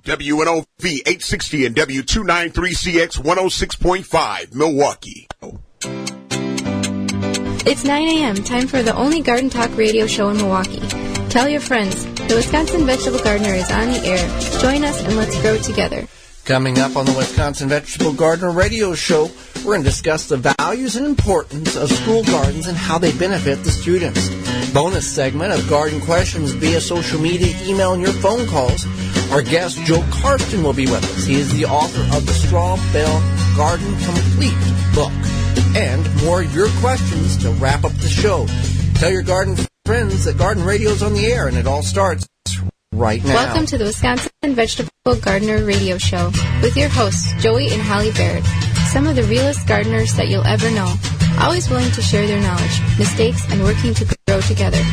WNOV 860 and W293CX 106.5, Milwaukee. It's 9 a.m., time for the only garden talk radio show in Milwaukee. Tell your friends, the Wisconsin Vegetable Gardener is on the air. Join us and let's grow together. Coming up on the Wisconsin Vegetable Gardener radio show, we're going to discuss the values and importance of school gardens and how they benefit the students. Bonus segment of garden questions via social media, email, and your phone calls. Our guest, Joe Karsten, will be with us. He is the author of the Straw Bale Garden Complete book. And more of your questions to wrap up the show. Tell your garden friends that Garden Radio is on the air, and it all starts right now. Welcome to the Wisconsin Vegetable Gardener radio show with your hosts, Joey and Holly Baird. Some of the realest gardeners that you'll ever know. Always willing to share their knowledge, mistakes, and working to grow together.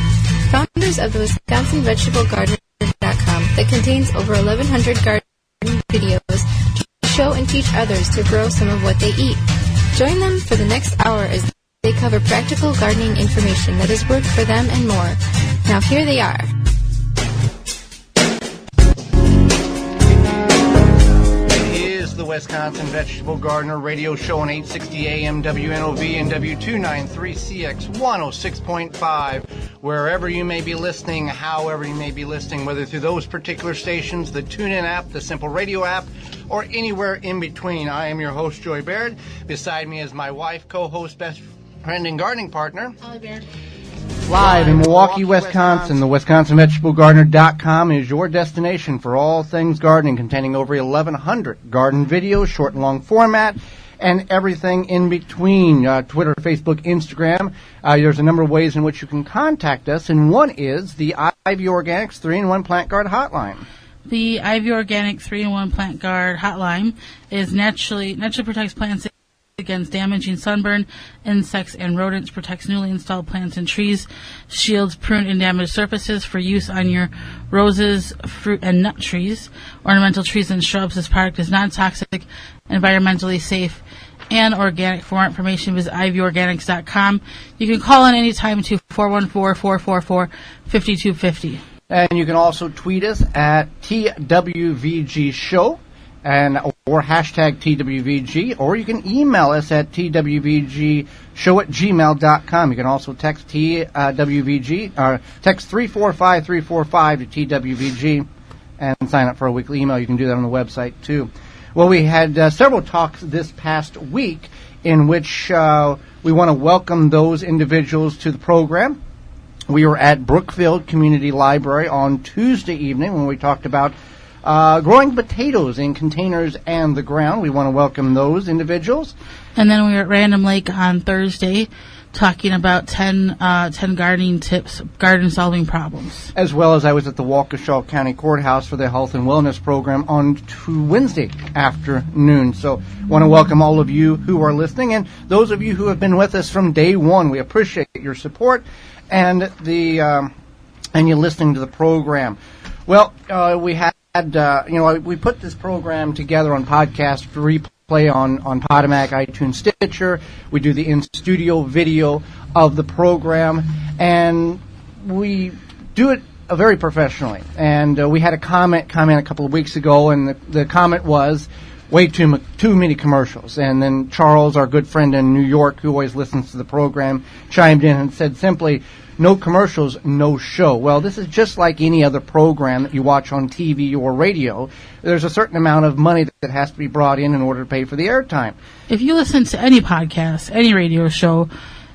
Founders of the Wisconsin Vegetable Gardener.com that contains over 1,100 garden videos to show and teach others to grow some of what they eat. Join them for the next hour as they cover practical gardening information that has worked for them and more. Now here they are. The Wisconsin Vegetable Gardener radio show on 860 AM WNOV and W293CX 106.5. Wherever you may be listening, however you may be listening, whether through those particular stations, the TuneIn app, the Simple Radio app, or anywhere in between. I am your host, Joy Baird. Beside me is my wife, co-host, best friend, and gardening partner, Holly Baird. Live in Milwaukee, Wisconsin, the WisconsinVegetableGardener.com is your destination for all things gardening, containing over 1,100 garden videos, short and long format, and everything in between. Twitter, Facebook, Instagram. There's a number of ways in which you can contact us, and one is the Ivy Organics 3-in-1 Plant Guard Hotline. The Ivy Organic 3-in-1 Plant Guard Hotline is naturally protects plants against damaging sunburn, insects, and rodents, protects newly installed plants and trees, shields pruned and damaged surfaces for use on your roses, fruit, and nut trees, ornamental trees, and shrubs. This product is non-toxic, environmentally safe, and organic. For more information, visit ivyorganics.com. You can call in anytime to 414-444-5250. And you can also tweet us at TWVG Show. Or hashtag TWVG, or you can email us at twvgshow@gmail.com. You can also text TWVG, text 345-345 to TWVG and sign up for a weekly email. You can do that on the website too. Well, we had several talks this past week in which we want to welcome those individuals to the program. We were at Brookfield Community Library on Tuesday evening when we talked about growing potatoes in containers and the ground. We want to welcome those individuals. And then we were at Random Lake on Thursday talking about 10 gardening tips, garden solving problems. As well as I was at the Waukesha County Courthouse for the Health and Wellness Program on Wednesday afternoon. So I want to welcome all of you who are listening and those of you who have been with us from day one. We appreciate your support and and you listening to the program. Well, we we put this program together on podcast replay on Podomac, iTunes, Stitcher. We do the in-studio video of the program, and we do it very professionally. And we had a comment a couple of weeks ago, and the comment was, way too many commercials. And then Charles, our good friend in New York, who always listens to the program, chimed in and said simply, no commercials, no show. Well, this is just like any other program that you watch on TV or radio. There's a certain amount of money that has to be brought in order to pay for the airtime. If you listen to any podcast, any radio show,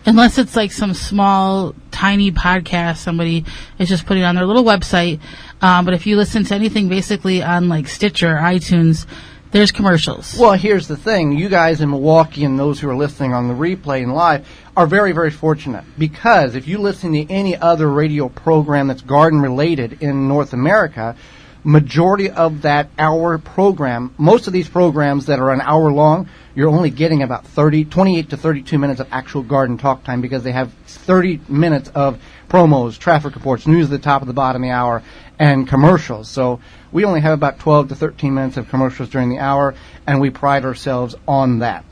unless it's like some small, tiny podcast somebody is just putting on their little website, but if you listen to anything basically on like Stitcher or iTunes, there's commercials. Well, here's the thing. You guys in Milwaukee and those who are listening on the replay and live are very, very fortunate, because if you listen to any other radio program that's garden-related in North America, majority of that hour program, most of these programs that are an hour long, you're only getting about 28 to 32 minutes of actual garden talk time, because they have 30 minutes of promos, traffic reports, news at the top of the bottom of the hour, and commercials. So we only have about 12 to 13 minutes of commercials during the hour, and we pride ourselves on that.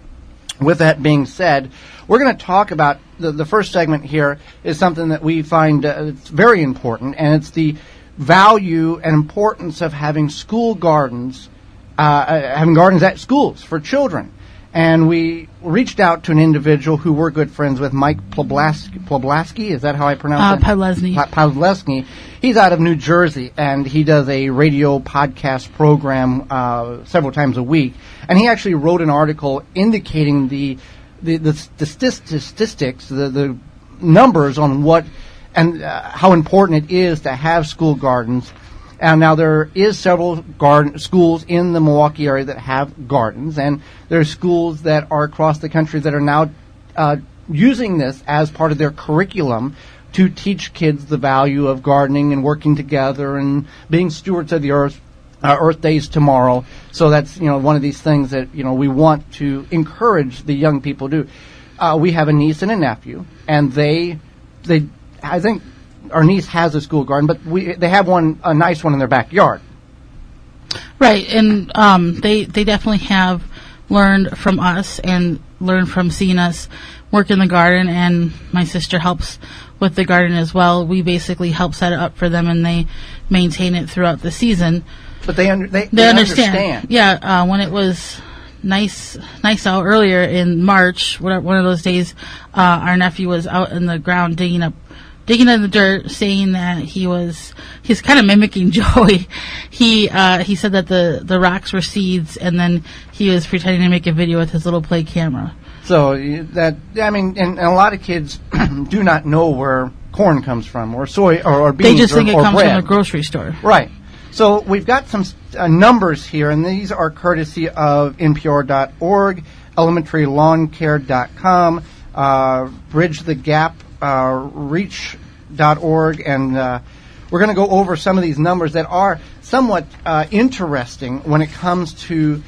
With that being said, we're going to talk about the first segment here is something that we find it's very important, and it's the value and importance of having school gardens, having gardens at schools for children. And we reached out to an individual who we're good friends with, Mike Ploblaski. Is that how I pronounce it? Podlesny. He's out of New Jersey, and he does a radio podcast program several times a week. And he actually wrote an article indicating the statistics, the numbers on what and how important it is to have school gardens. And now there is several schools in the Milwaukee area that have gardens, and there's schools that are across the country that are now using this as part of their curriculum to teach kids the value of gardening and working together and being stewards of the earth. Earth Day's tomorrow, so that's one of these things that we want to encourage the young people to do. We have a niece and a nephew, and they I think. Our niece has a school garden, but they have a nice one in their backyard. Right, and they definitely have learned from us and learned from seeing us work in the garden, and my sister helps with the garden as well. We basically help set it up for them, and they maintain it throughout the season. But they understand. Yeah, when it was nice out earlier in March, one of those days, our nephew was out in the ground digging in the dirt, saying that he's kind of mimicking Joey. He said that the rocks were seeds, and then he was pretending to make a video with his little play camera. So and a lot of kids do not know where corn comes from, or soy, or beans, they just think it comes bread. from a grocery store. Right. So we've got some numbers here, and these are courtesy of NPR.org, elementarylawncare.com, Bridge the Gap, reach.org, and we're going to go over some of these numbers that are somewhat interesting when it comes to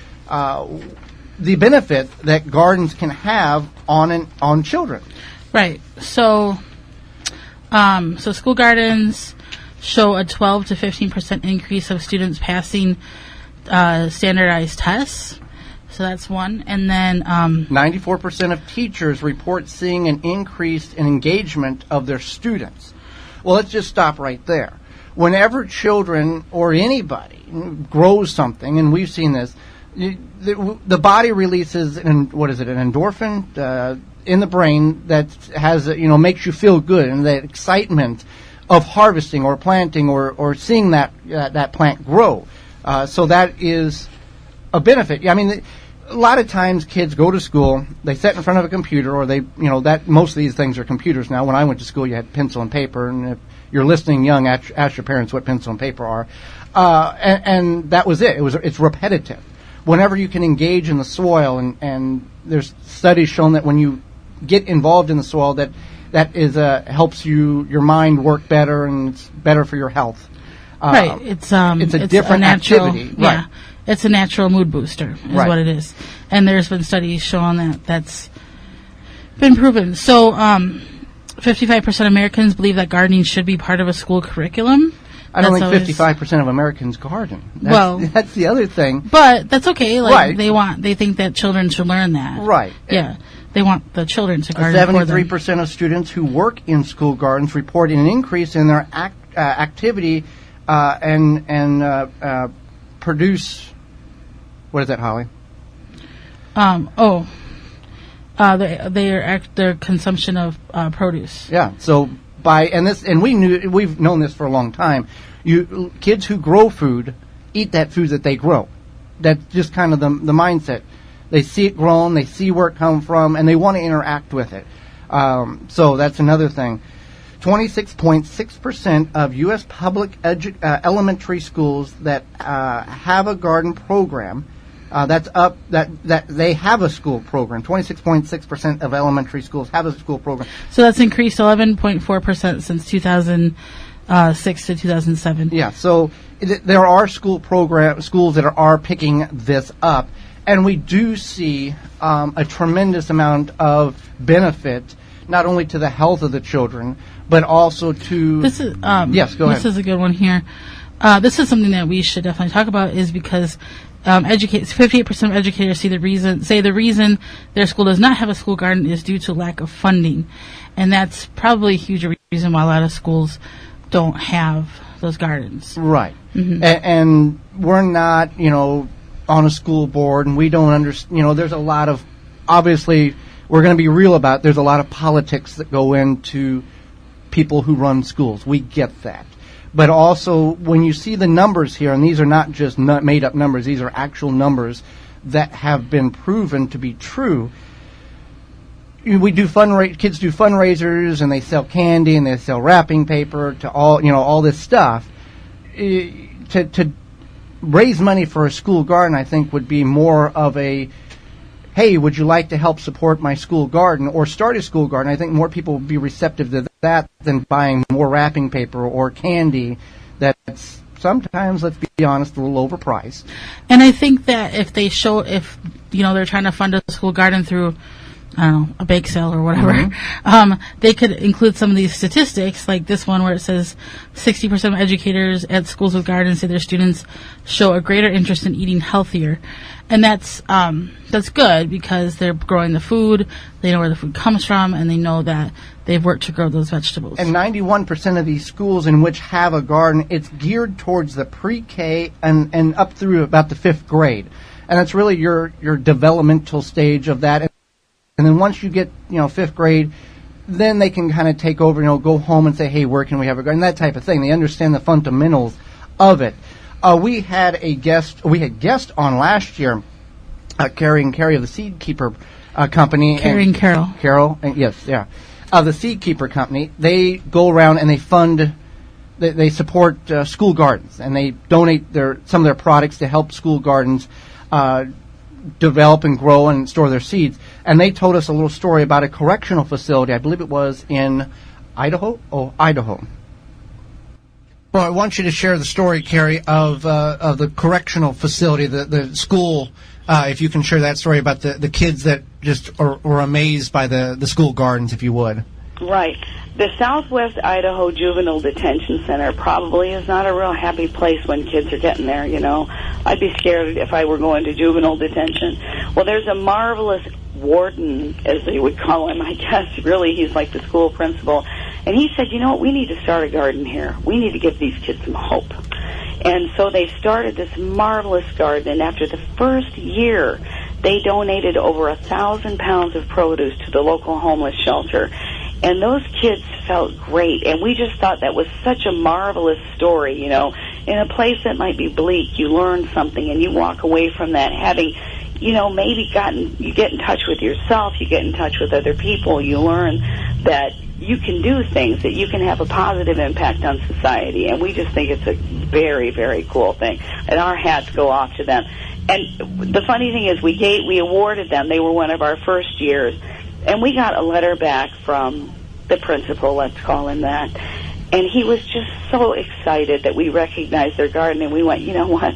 the benefit that gardens can have on children. Right. So school gardens show a 12 to 15% increase of students passing standardized tests. So that's one. And then 94% of teachers report seeing an increase in engagement of their students. Well, let's just stop right there. Whenever children or anybody grows something, and we've seen this, the body releases an endorphin in the brain that has makes you feel good, and that excitement of harvesting or planting or seeing that plant grow. So that is a benefit. I mean, a lot of times kids go to school, they sit in front of a computer, or most of these things are computers now. When I went to school, you had pencil and paper, and if you're listening young, ask your parents what pencil and paper are. And that was it. It's repetitive. Whenever you can engage in the soil, and there's studies shown that when you get involved in the soil, that is helps your mind work better, and it's better for your health. Right. It's a different activity. Yeah. Right. It's a natural mood booster, is what it is. And there's been studies showing that's been proven. So 55% of Americans believe that gardening should be part of a school curriculum. I don't think 55% of Americans garden. That's the other thing. But that's okay. They think that children should learn that. Right. Yeah. They want the children to garden. 73% of students who work in school gardens report an increase in their activity and produce. What is that, Holly? Their consumption of produce. Yeah. So we've known this for a long time. Kids who grow food eat that food that they grow. That's just kind of the mindset. They see it grown, they see where it comes from, and they want to interact with it. So that's another thing. 26.6% of U.S. public elementary schools that have a garden program. That's up. That they have a school program. 26.6% of elementary schools have a school program. So that's increased 11.4% since 2006 to 2007. Yeah. So there are schools that are picking this up, and we do see a tremendous amount of benefit, not only to the health of the children, but also to. This is yes. Go ahead. This is a good one here. This is something that we should definitely talk about, is because 58% of educators say the reason their school does not have a school garden is due to lack of funding, and that's probably a huge reason why a lot of schools don't have those gardens. Right. Mm-hmm. And we're not, on a school board, and we don't understand, there's a lot of, obviously, we're going to be real about it, there's a lot of politics that go into people who run schools. We get that. But also, when you see the numbers here, and these are not just made-up numbers, these are actual numbers that have been proven to be true. We do kids do fundraisers, and they sell candy, and they sell wrapping paper to all this stuff. To raise money for a school garden, I think, would be more of a, hey, would you like to help support my school garden or start a school garden? I think more people would be receptive to that than buying more wrapping paper or candy that's sometimes, let's be honest, a little overpriced. And I think that if they're trying to fund a school garden through, I don't know, a bake sale or whatever, mm-hmm. They could include some of these statistics, like this one where it says 60% of educators at schools with gardens say their students show a greater interest in eating healthier. And that's good because they're growing the food, they know where the food comes from, and they know that they've worked to grow those vegetables. And 91% of these schools in which have a garden, it's geared towards the pre-K and up through about the 5th grade. And that's really your developmental stage of that. And then once you get, 5th grade, then they can kind of take over, go home and say, hey, where can we have a garden? That type of thing. They understand the fundamentals of it. We had guest on last year, Carrie of the Seed Keeper Company. Carol, yes, yeah. The Seed Keeper Company, they go around and they fund, they support school gardens, and they donate some of their products to help school gardens develop and grow and store their seeds. And they told us a little story about a correctional facility. I believe it was in Idaho. Well, I want you to share the story, Carrie, of the correctional facility, the school. If you can share that story about the kids that just were amazed by the school gardens, if you would. Right. The Southwest Idaho Juvenile Detention Center probably is not a real happy place when kids are getting there, I'd be scared if I were going to juvenile detention. Well, there's a marvelous warden, as they would call him, I guess. Really, he's like the school principal. And he said, we need to start a garden here. We need to give these kids some hope. And so they started this marvelous garden, and after the first year, they donated over 1,000 pounds of produce to the local homeless shelter. And those kids felt great, and we just thought that was such a marvelous story, In a place that might be bleak, you learn something, and you walk away from that having, maybe you get in touch with yourself, you get in touch with other people, you learn that you can do things, that you can have a positive impact on society, and we just think it's a very, very cool thing, and our hats go off to them. And the funny thing is, we awarded them. They were one of our first years, and we got a letter back from the principal, let's call him that, and he was just so excited that we recognized their garden, and we went, you know what?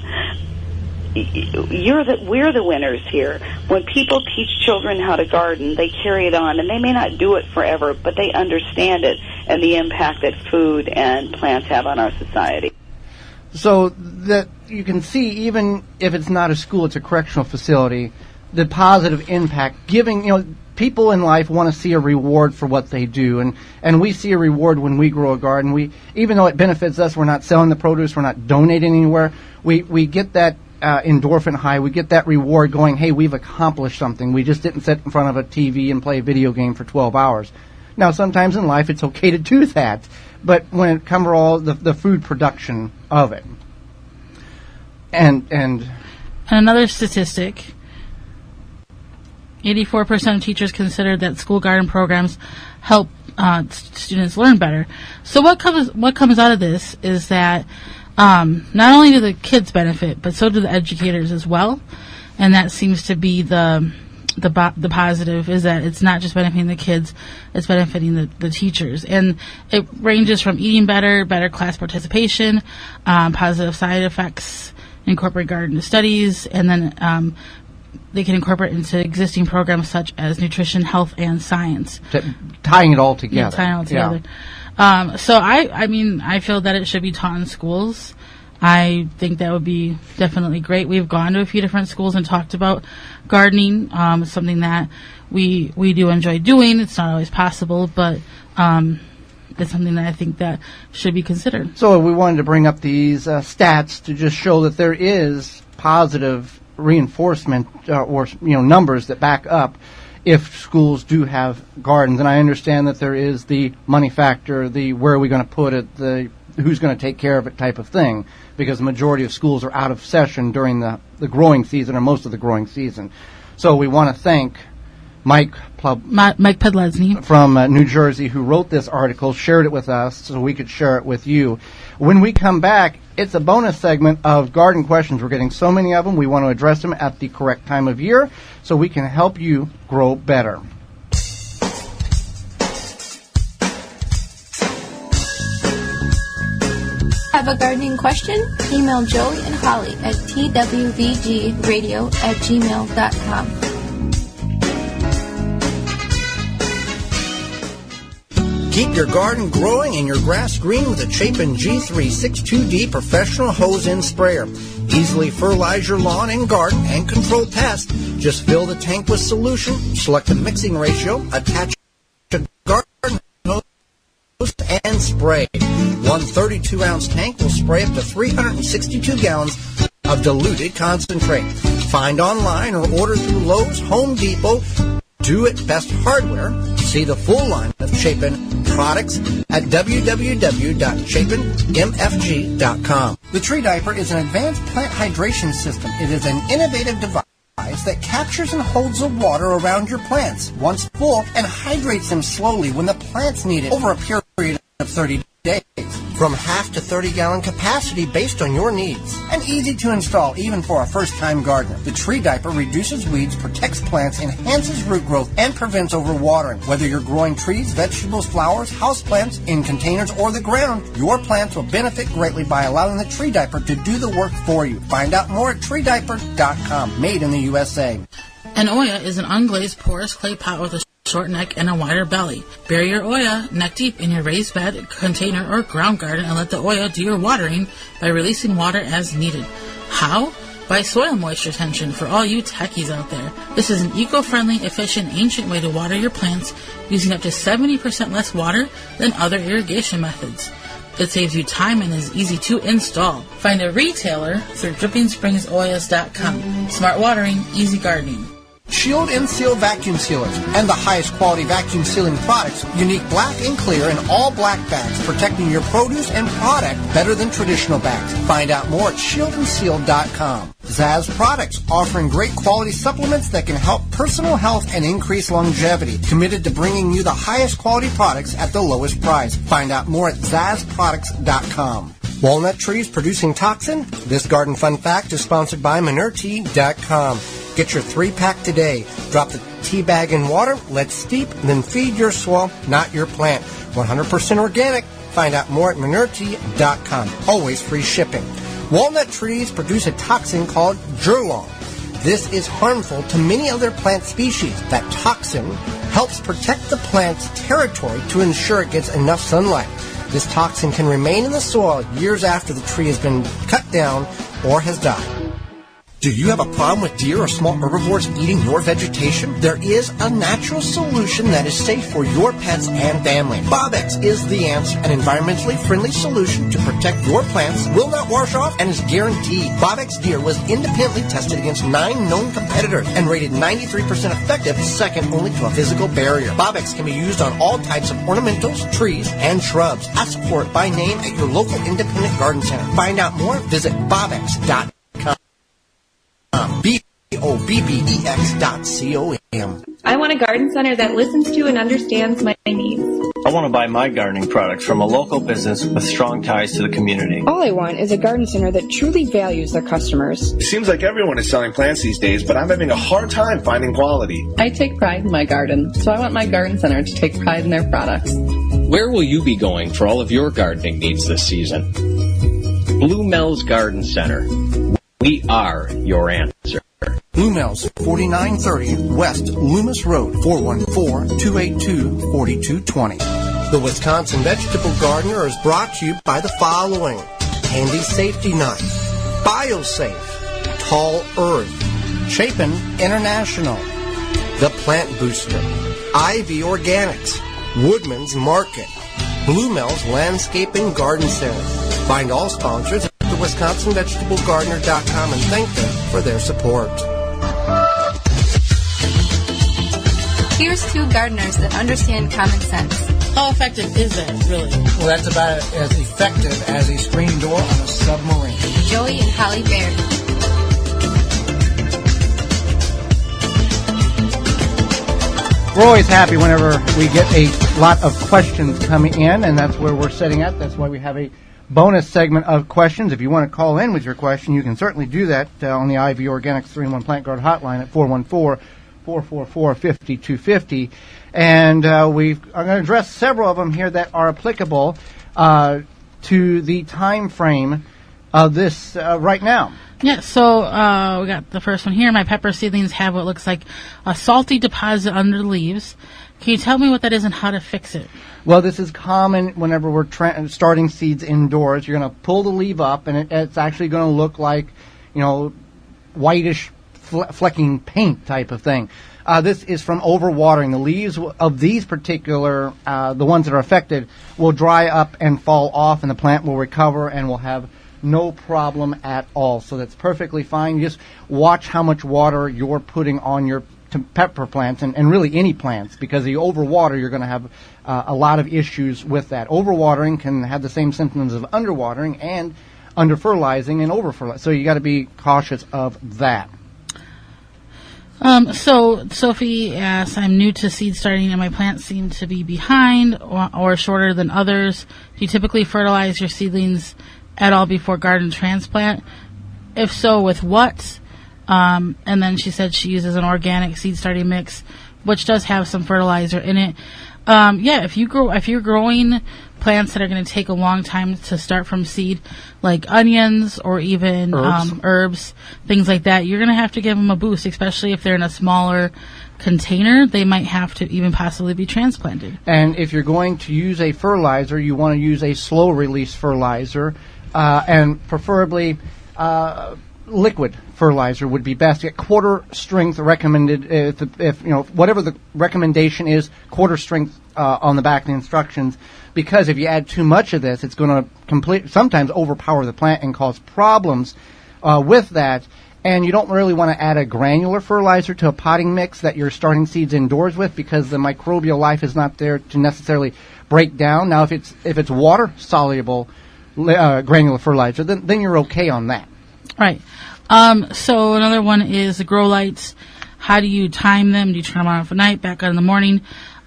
We're the winners here. When people teach children how to garden, they carry it on, and they may not do it forever, but they understand it and the impact that food and plants have on our society. So that you can see, even if it's not a school, it's a correctional facility, the positive impact, giving, people in life want to see a reward for what they do, and we see a reward when we grow a garden. Even though it benefits us, we're not selling the produce, we're not donating anywhere, we get that endorphin high, we get that reward going, hey, we've accomplished something. We just didn't sit in front of a TV and play a video game for 12 hours. Now, sometimes in life it's okay to do that, but when it comes to all the food production of it. And another statistic, 84% of teachers consider that school garden programs help students learn better. So what comes out of this is that not only do the kids benefit, but so do the educators as well. And that seems to be the positive, is that it's not just benefiting the kids, it's benefiting the teachers. And it ranges from eating better class participation, positive side effects, incorporate garden studies, and then they can incorporate into existing programs such as nutrition, health, and science. Tying it all together. Yeah, tying it all together. Yeah. So I feel that it should be taught in schools. I think that would be definitely great. We've gone to a few different schools and talked about gardening. It's something that we do enjoy doing. It's not always possible, but is something that I think that should be considered. So we wanted to bring up these stats to just show that there is positive reinforcement or numbers that back up if schools do have gardens. And I understand that there is the money factor, the where are we going to put it, the who's going to take care of it type of thing, because the majority of schools are out of session during the growing season or most of the growing season. So we want to thank Mike Pedlesny from New Jersey, who wrote this article, shared it with us so we could share it with you. When we come back, it's a bonus segment of garden questions. We're getting so many of them. We want to address them at the correct time of year so we can help you grow better. Have a gardening question? Email Joey and Holly at twvgradio@gmail.com. Keep your garden growing and your grass green with a Chapin G362D professional hose-in sprayer. Easily fertilize your lawn and garden and control pests. Just fill the tank with solution, select the mixing ratio, attach a garden hose, and spray. One 32-ounce tank will spray up to 362 gallons of diluted concentrate. Find online or order through Lowe's, Home Depot, Do It Best Hardware. See the full line of Chapin products at www.chapinmfg.com. The Tree Diaper is an advanced plant hydration system. It is an innovative device that captures and holds the water around your plants once full and hydrates them slowly when the plants need it over a period of 30 days. From half to 30-gallon capacity based on your needs. And easy to install even for a first-time gardener. The Tree Diaper reduces weeds, protects plants, enhances root growth, and prevents overwatering. Whether you're growing trees, vegetables, flowers, houseplants, in containers, or the ground, your plants will benefit greatly by allowing the Tree Diaper to do the work for you. Find out more at treediaper.com. Made in the USA. An Oya is an unglazed porous clay pot with a short neck and a wider belly. Bury your Oya neck deep in your raised bed, container, or ground garden and let the Oya do your watering by releasing water as needed. How? By soil moisture retention for all you techies out there. This is an eco-friendly, efficient, ancient way to water your plants using up to 70% less water than other irrigation methods. It saves you time and is easy to install. Find a retailer through DrippingSpringsOyas.com. Smart watering, easy gardening. Shield and Seal vacuum sealers and the highest quality vacuum sealing products, unique black and clear and all black bags, protecting your produce and product better than traditional bags. Find out more at shieldandseal.com. Zaz Products, offering great quality supplements that can help personal health and increase longevity. Committed to bringing you the highest quality products at the lowest price. Find out more at zazproducts.com. Walnut trees producing toxin? This garden fun fact is sponsored by Minerty.com. Get your 3-pack today. Drop the tea bag in water, let steep, then feed your soil, not your plant. 100% organic. Find out more at Minerty.com. Always free shipping. Walnut trees produce a toxin called gerlong. This is harmful to many other plant species. That toxin helps protect the plant's territory to ensure it gets enough sunlight. This toxin can remain in the soil years after the tree has been cut down or has died. Do you have a problem with deer or small herbivores eating your vegetation? There is a natural solution that is safe for your pets and family. Bobex is the answer. An environmentally friendly solution to protect your plants, will not wash off, and is guaranteed. Bobex Deer was independently tested against 9 known competitors and rated 93% effective, second only to a physical barrier. Bobex can be used on all types of ornamentals, trees, and shrubs. Ask for it by name at your local independent garden center. Find out more, visit bobex.com. BOBBEX.com. I want a garden center that listens to and understands my needs. I want to buy my gardening products from a local business with strong ties to the community. All I want is a garden center that truly values their customers. It seems like everyone is selling plants these days, but I'm having a hard time finding quality. I take pride in my garden, so I want my garden center to take pride in their products. Where will you be going for all of your gardening needs this season? Blue Mel's Garden Center. We are your answer. Blue Mel's, 4930 West Loomis Road, 414-282-4220. The Wisconsin Vegetable Gardener is brought to you by the following: Handy Safety Knife, BioSafe, Tall Earth, Chapin International, The Plant Booster, Ivy Organics, Woodman's Market, Blue Mel's Landscape and Garden Center. Find all sponsors at the WisconsinVegetableGardener.com and thank them for their support. Here's two gardeners that understand common sense. How effective is that, really? Well, that's about as effective as a screen door on a submarine. Joey and Holly Baird. We're always happy whenever we get a lot of questions coming in, and that's where we're sitting at. That's why we have a bonus segment of questions. If you want to call in with your question, you can certainly do that on the IV Organics 3-in-1 Plant Guard hotline at 414-444-5250. And I'm going to address several of them here that are applicable to the time frame of this right now. Yeah, so we got the first one here. My pepper seedlings have what looks like a salty deposit under the leaves. Can you tell me what that is and how to fix it? Well, this is common whenever we're starting seeds indoors. You're going to pull the leaf up, and it's actually going to look like, whitish flecking paint type of thing. This is from overwatering. The leaves of these particular, the ones that are affected, will dry up and fall off, and the plant will recover and will have no problem at all. So that's perfectly fine. You just watch how much water you're putting on your pepper plants and really any plants, because if you overwater, you're going to have a lot of issues with that. Overwatering can have the same symptoms of underwatering and underfertilizing and overfertilizing. So you got to be cautious of that. So Sophie asks, I'm new to seed starting and my plants seem to be behind or shorter than others. Do you typically fertilize your seedlings at all before garden transplant? If so, with what? And then she said she uses an organic seed starting mix, which does have some fertilizer in it. If you're growing plants that are going to take a long time to start from seed, like onions or even herbs, things like that, you're going to have to give them a boost, especially if they're in a smaller container. They might have to even possibly be transplanted. And if you're going to use a fertilizer, you want to use a slow release fertilizer, and preferably liquid fertilizer would be best. Get quarter strength recommended. If whatever the recommendation is, quarter strength on the back of the instructions. Because if you add too much of this, it's going to sometimes overpower the plant and cause problems with that. And you don't really want to add a granular fertilizer to a potting mix that you're starting seeds indoors with, because the microbial life is not there to necessarily break down. Now, if it's water soluble granular fertilizer, then you're okay on that. Right. So another one is the grow lights. How do you time them? Do you turn them on at night, back on in the morning?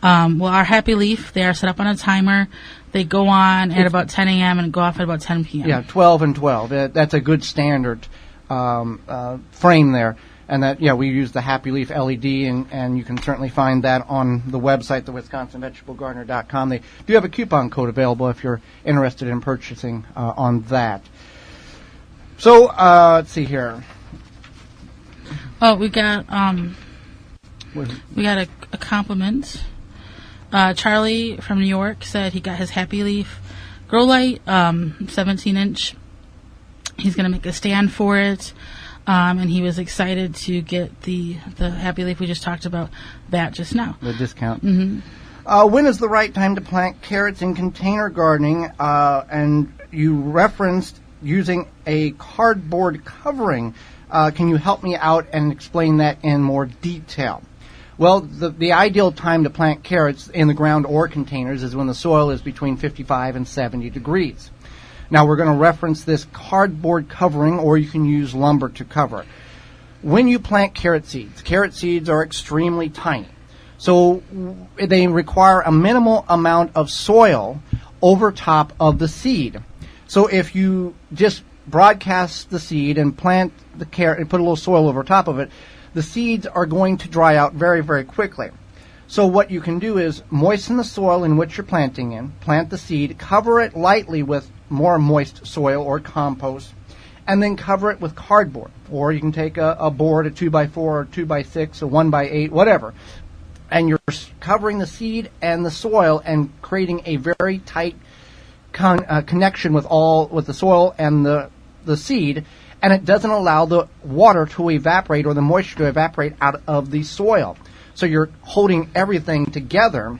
Well, our Happy Leaf, they are set up on a timer. They go on at about 10 a.m. and go off at about 10 p.m. Yeah, 12 and 12. That's a good standard frame there. And that, we use the Happy Leaf LED, and you can certainly find that on the website, the WisconsinVegetableGardener.com. They do have a coupon code available if you're interested in purchasing on that. So, let's see here. Oh, we got a compliment. Charlie from New York said he got his Happy Leaf grow light, 17-inch. He's going to make a stand for it, and he was excited to get the Happy Leaf we just talked about that just now. The discount. Mm-hmm. When is the right time to plant carrots in container gardening? And you referenced using a cardboard covering. Can you help me out and explain that in more detail? Well, the ideal time to plant carrots in the ground or containers is when the soil is between 55 and 70 degrees. Now, we're going to reference this cardboard covering, or you can use lumber to cover it. When you plant carrot seeds are extremely tiny. So they require a minimal amount of soil over top of the seed. So if you just broadcast the seed and plant the carrot and put a little soil over top of it, the seeds are going to dry out very, very quickly. So what you can do is moisten the soil in which you're planting in, plant the seed, cover it lightly with more moist soil or compost, and then cover it with cardboard. Or you can take a board, a 2x4 or 2x6 or 1x8, whatever. And you're covering the seed and the soil and creating a very tight connection with the soil and the seed, and it doesn't allow the water to evaporate or the moisture to evaporate out of the soil. So you're holding everything together,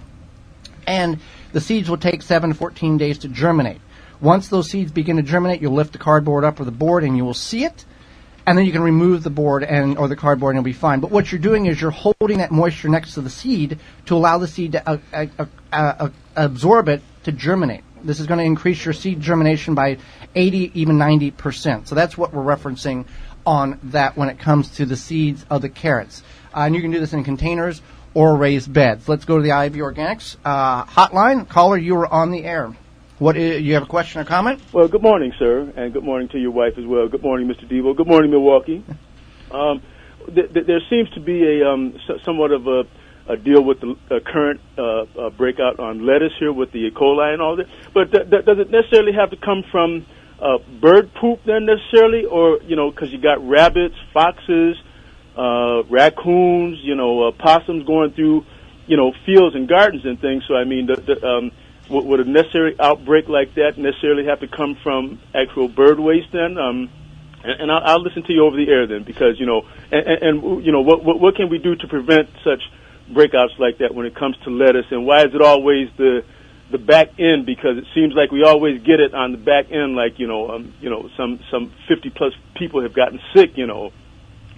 and the seeds will take 7 to 14 days to germinate. Once those seeds begin to germinate, you'll lift the cardboard up or the board and you will see it. And then you can remove the board or the cardboard and it'll be fine. But what you're doing is you're holding that moisture next to the seed to allow the seed to absorb it to germinate. This is going to increase your seed germination by 80, even 90%. So that's what we're referencing on that when it comes to the seeds of the carrots. And you can do this in containers or raised beds. Let's go to the IV Organics hotline. Caller, you are on the air. You have a question or comment? Well, good morning, sir, and good morning to your wife as well. Good morning, Mr. Devo. Good morning, Milwaukee. There seems to be somewhat of a deal with the current breakout on lettuce here with the E. coli and all that. But does it necessarily have to come from bird poop then necessarily, or because you got rabbits, foxes, raccoons, possums going through, fields and gardens and things? So I mean, would a necessary outbreak like that necessarily have to come from actual bird waste then? And I'll listen to you over the air then, because what can we do to prevent such breakouts like that when it comes to lettuce, and why is it always the back end? Because it seems like we always get it on the back end, like some 50 plus people have gotten sick,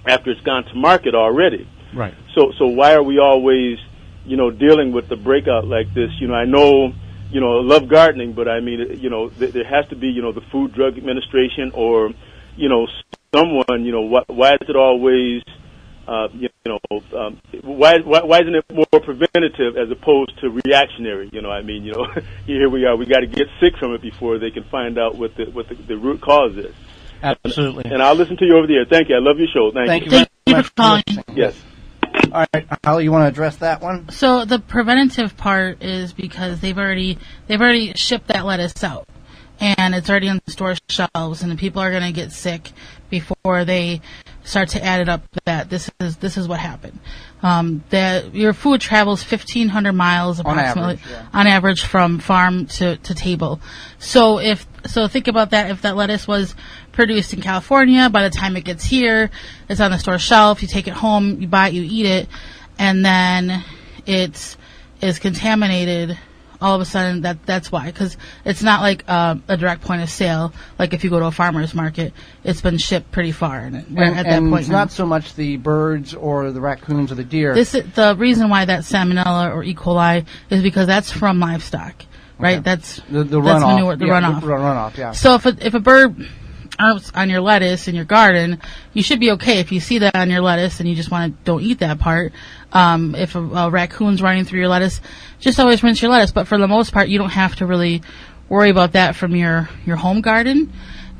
after it's gone to market already. Right. So why are we always dealing with the breakout like this? I know. I love gardening, but I mean, there has to be, the Food Drug Administration or, someone, why is it always, why isn't it more preventative as opposed to reactionary? Here we are, we got to get sick from it before they can find out what the root cause is. Absolutely. And I'll listen to you over the air. Thank you. I love your show. Thank you. Thank you very much for calling. Yes. All right, Holly, you want to address that one? So the preventative part is because they've already shipped that lettuce out, and it's already on the store shelves, and the people are going to get sick before they start to add it up. That this is what happened. That your food travels 1,500 miles approximately on average from farm to table. So think about that. If that lettuce was produced in California, by the time it gets here, it's on the store shelf. You take it home, you buy it, you eat it, and then it is contaminated. All of a sudden, that's why, because it's not like a direct point of sale. Like if you go to a farmer's market, it's been shipped pretty far, and at that point, it's not so much the birds or the raccoons or the deer. The reason why that's salmonella or E. coli is because that's from livestock, right? Okay. That's the that's runoff. manure, the runoff. The runoff, yeah. So if a bird on your lettuce in your garden, you should be okay. If you see that on your lettuce and you just don't eat that part. If a raccoon's running through your lettuce, just always rinse your lettuce. But for the most part, you don't have to really worry about that from your home garden.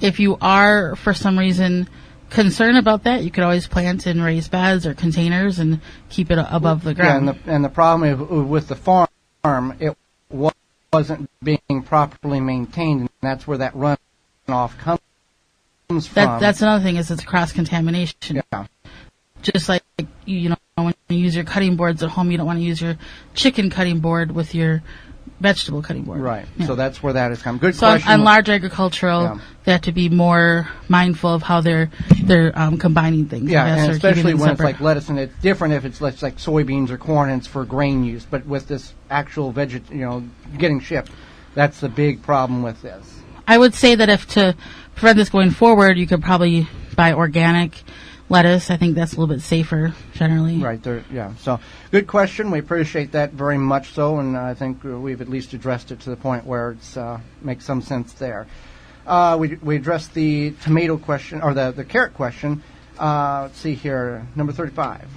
If you are, for some reason, concerned about that, you could always plant in raised beds or containers and keep it above the ground. Yeah, and the problem is, with the farm, it wasn't being properly maintained, and that's where that runoff comes from. That's another thing, is it's cross-contamination. Yeah. Just like, when you use your cutting boards at home, you don't want to use your chicken cutting board with your vegetable cutting board. Right. Yeah. So that's where that has come. Good so question. On large agricultural, they have to be more mindful of how they're combining things. Yeah, and especially when separate. it's like lettuce, and it's different if it's like soybeans or corn and it's for grain use. But with this actual getting shipped, that's the big problem with this. I would say that if to prevent this going forward, you could probably buy organic lettuce. I think that's a little bit safer generally. Right there, yeah. So good question. We appreciate that very much so, and I think we've at least addressed it to the point where it's makes some sense there. We addressed the tomato question, or the carrot question. Let's see here, number 35.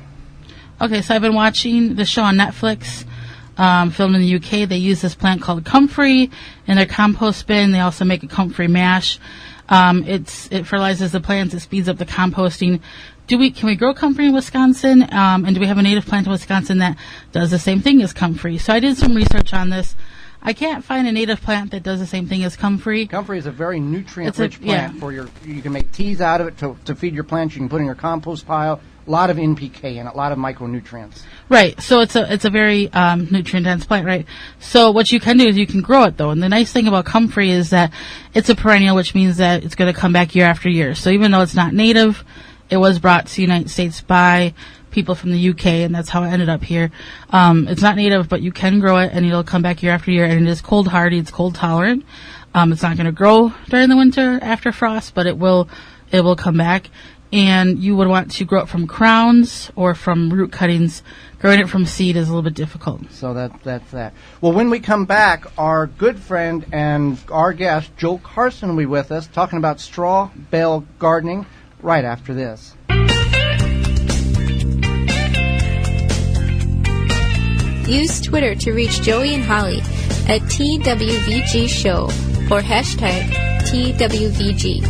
Okay, so I've been watching the show on Netflix, filmed in the UK. They use this plant called comfrey in their compost bin. They also make a comfrey mash. It fertilizes the plants. It speeds up the composting. Can we grow comfrey in Wisconsin? And do we have a native plant in Wisconsin that does the same thing as comfrey? So I did some research on this. I can't find a native plant that does the same thing as comfrey. Comfrey is a very nutrient-rich plant. You can make teas out of it to feed your plants. You can put in your compost pile. A lot of NPK and a lot of micronutrients. Right. So it's a very nutrient-dense plant, right? So what you can do is you can grow it, though. And the nice thing about comfrey is that it's a perennial, which means that it's going to come back year after year. So even though it's not native, It was brought to the United States by people from the UK, and that's how it ended up here. It's not native, but you can grow it, and it'll come back year after year, and it is cold hardy. It's cold tolerant. It's not going to grow during the winter after frost, but it will come back. And you would want to grow it from crowns or from root cuttings. Growing it from seed is a little bit difficult. So that's that. Well, when we come back, our good friend and our guest, Joe Karsten, will be with us talking about straw bale gardening right after this. Use Twitter to reach Joey and Holly at TWVG Show or hashtag TWVG.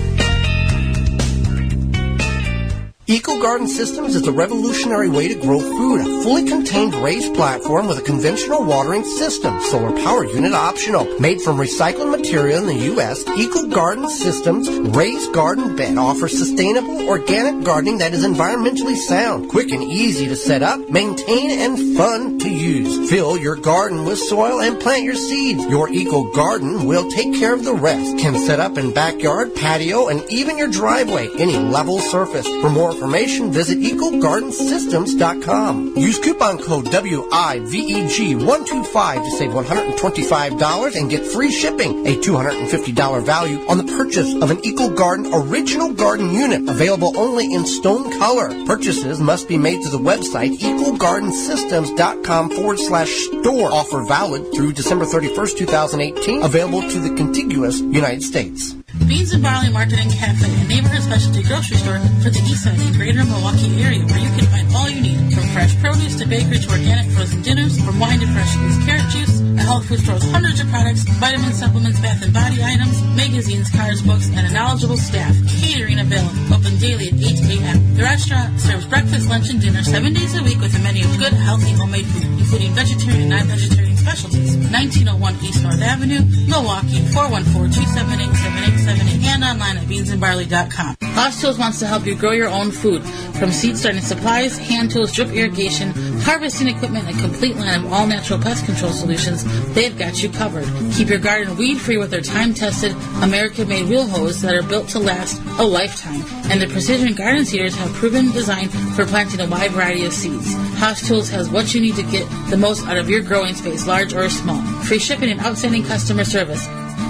EcoGarden Systems is a revolutionary way to grow food. A fully contained raised platform with a conventional watering system. Solar power unit optional. Made from recycled material in the U.S., EcoGarden Systems raised garden bed offers sustainable organic gardening that is environmentally sound, quick and easy to set up, maintain, and fun to use. Fill your garden with soil and plant your seeds. Your EcoGarden will take care of the rest. Can set up in backyard, patio, and even your driveway. Any level surface. For more information, visit EcoGardenSystems.com. Use coupon code WIVEG125 to save $125 and get free shipping. A $250 value on the purchase of an EcoGarden original garden unit. Available only in stone color. Purchases must be made to the website EcoGardenSystems.com/store. Offer valid through December 31st, 2018. Available to the contiguous United States. Beans and Barley Market and Cafe, a neighborhood specialty grocery store for the east side and greater Milwaukee area, where you can find all you need, from fresh produce to bakery to organic frozen dinners, from wine to fresh squeezed carrot juice. A health food store with hundreds of products, vitamins, supplements, bath and body items, magazines, cards, books, and a knowledgeable staff. Catering available, open daily at 8 a.m. The restaurant serves breakfast, lunch, and dinner 7 days a week with a menu of good, healthy, homemade food, including vegetarian and non-vegetarian specialties. 1901 East North Avenue, Milwaukee, 414-278-7878, and online at beansandbarley.com. Hoss Tools wants to help you grow your own food. From seed starting supplies, hand tools, drip irrigation, harvesting equipment, and a complete line of all-natural pest control solutions, they've got you covered. Keep your garden weed-free with their time-tested, American-made wheel hose that are built to last a lifetime. And the precision garden seeders have proven design for planting a wide variety of seeds. Hoss Tools has what you need to get the most out of your growing space, large or small. Free shipping and outstanding customer service.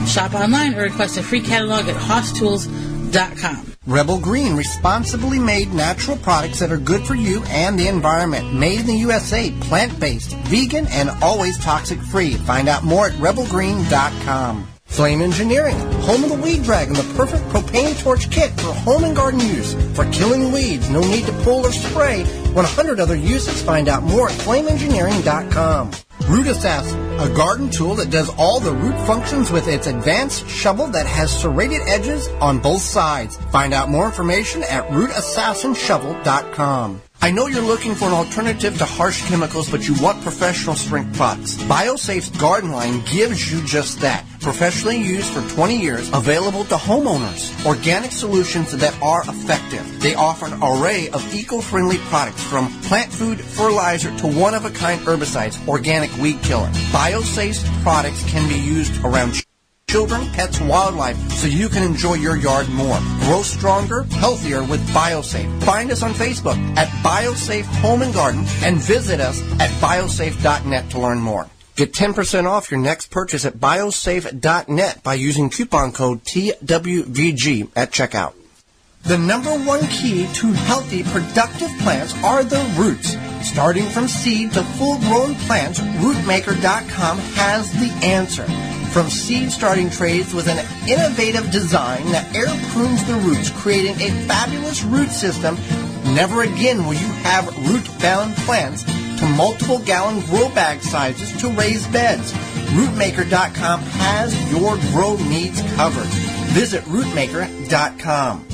Shop online or request a free catalog at HossTools.com. Rebel Green, responsibly made natural products that are good for you and the environment. Made in the USA, plant-based, vegan, and always toxic-free. Find out more at rebelgreen.com. Flame Engineering, home of the Weed Dragon, the perfect propane torch kit for home and garden use. For killing weeds, no need to pull or spray. 100 other uses. Find out more at flameengineering.com. Root Assassin, a garden tool that does all the root functions with its advanced shovel that has serrated edges on both sides. Find out more information at rootassassinshovel.com. I know you're looking for an alternative to harsh chemicals, but you want professional strength products. BioSafe's garden line gives you just that. Professionally used for 20 years, available to homeowners. Organic solutions that are effective. They offer an array of eco-friendly products, from plant food, fertilizer, to one-of-a-kind herbicides, organic weed killer. BioSafe's products can be used around children, pets, wildlife, so you can enjoy your yard more. Grow stronger, healthier with BioSafe. Find us on Facebook at BioSafe Home and Garden and visit us at biosafe.net to learn more. Get 10% off your next purchase at biosafe.net by using coupon code TWVG at checkout. The number one key to healthy, productive plants are the roots. Starting from seed to full-grown plants, rootmaker.com has the answer. From seed starting trays with an innovative design that air prunes the roots, creating a fabulous root system, never again will you have root-bound plants, to multiple gallon grow bag sizes to raised beds. Rootmaker.com has your grow needs covered. Visit rootmaker.com.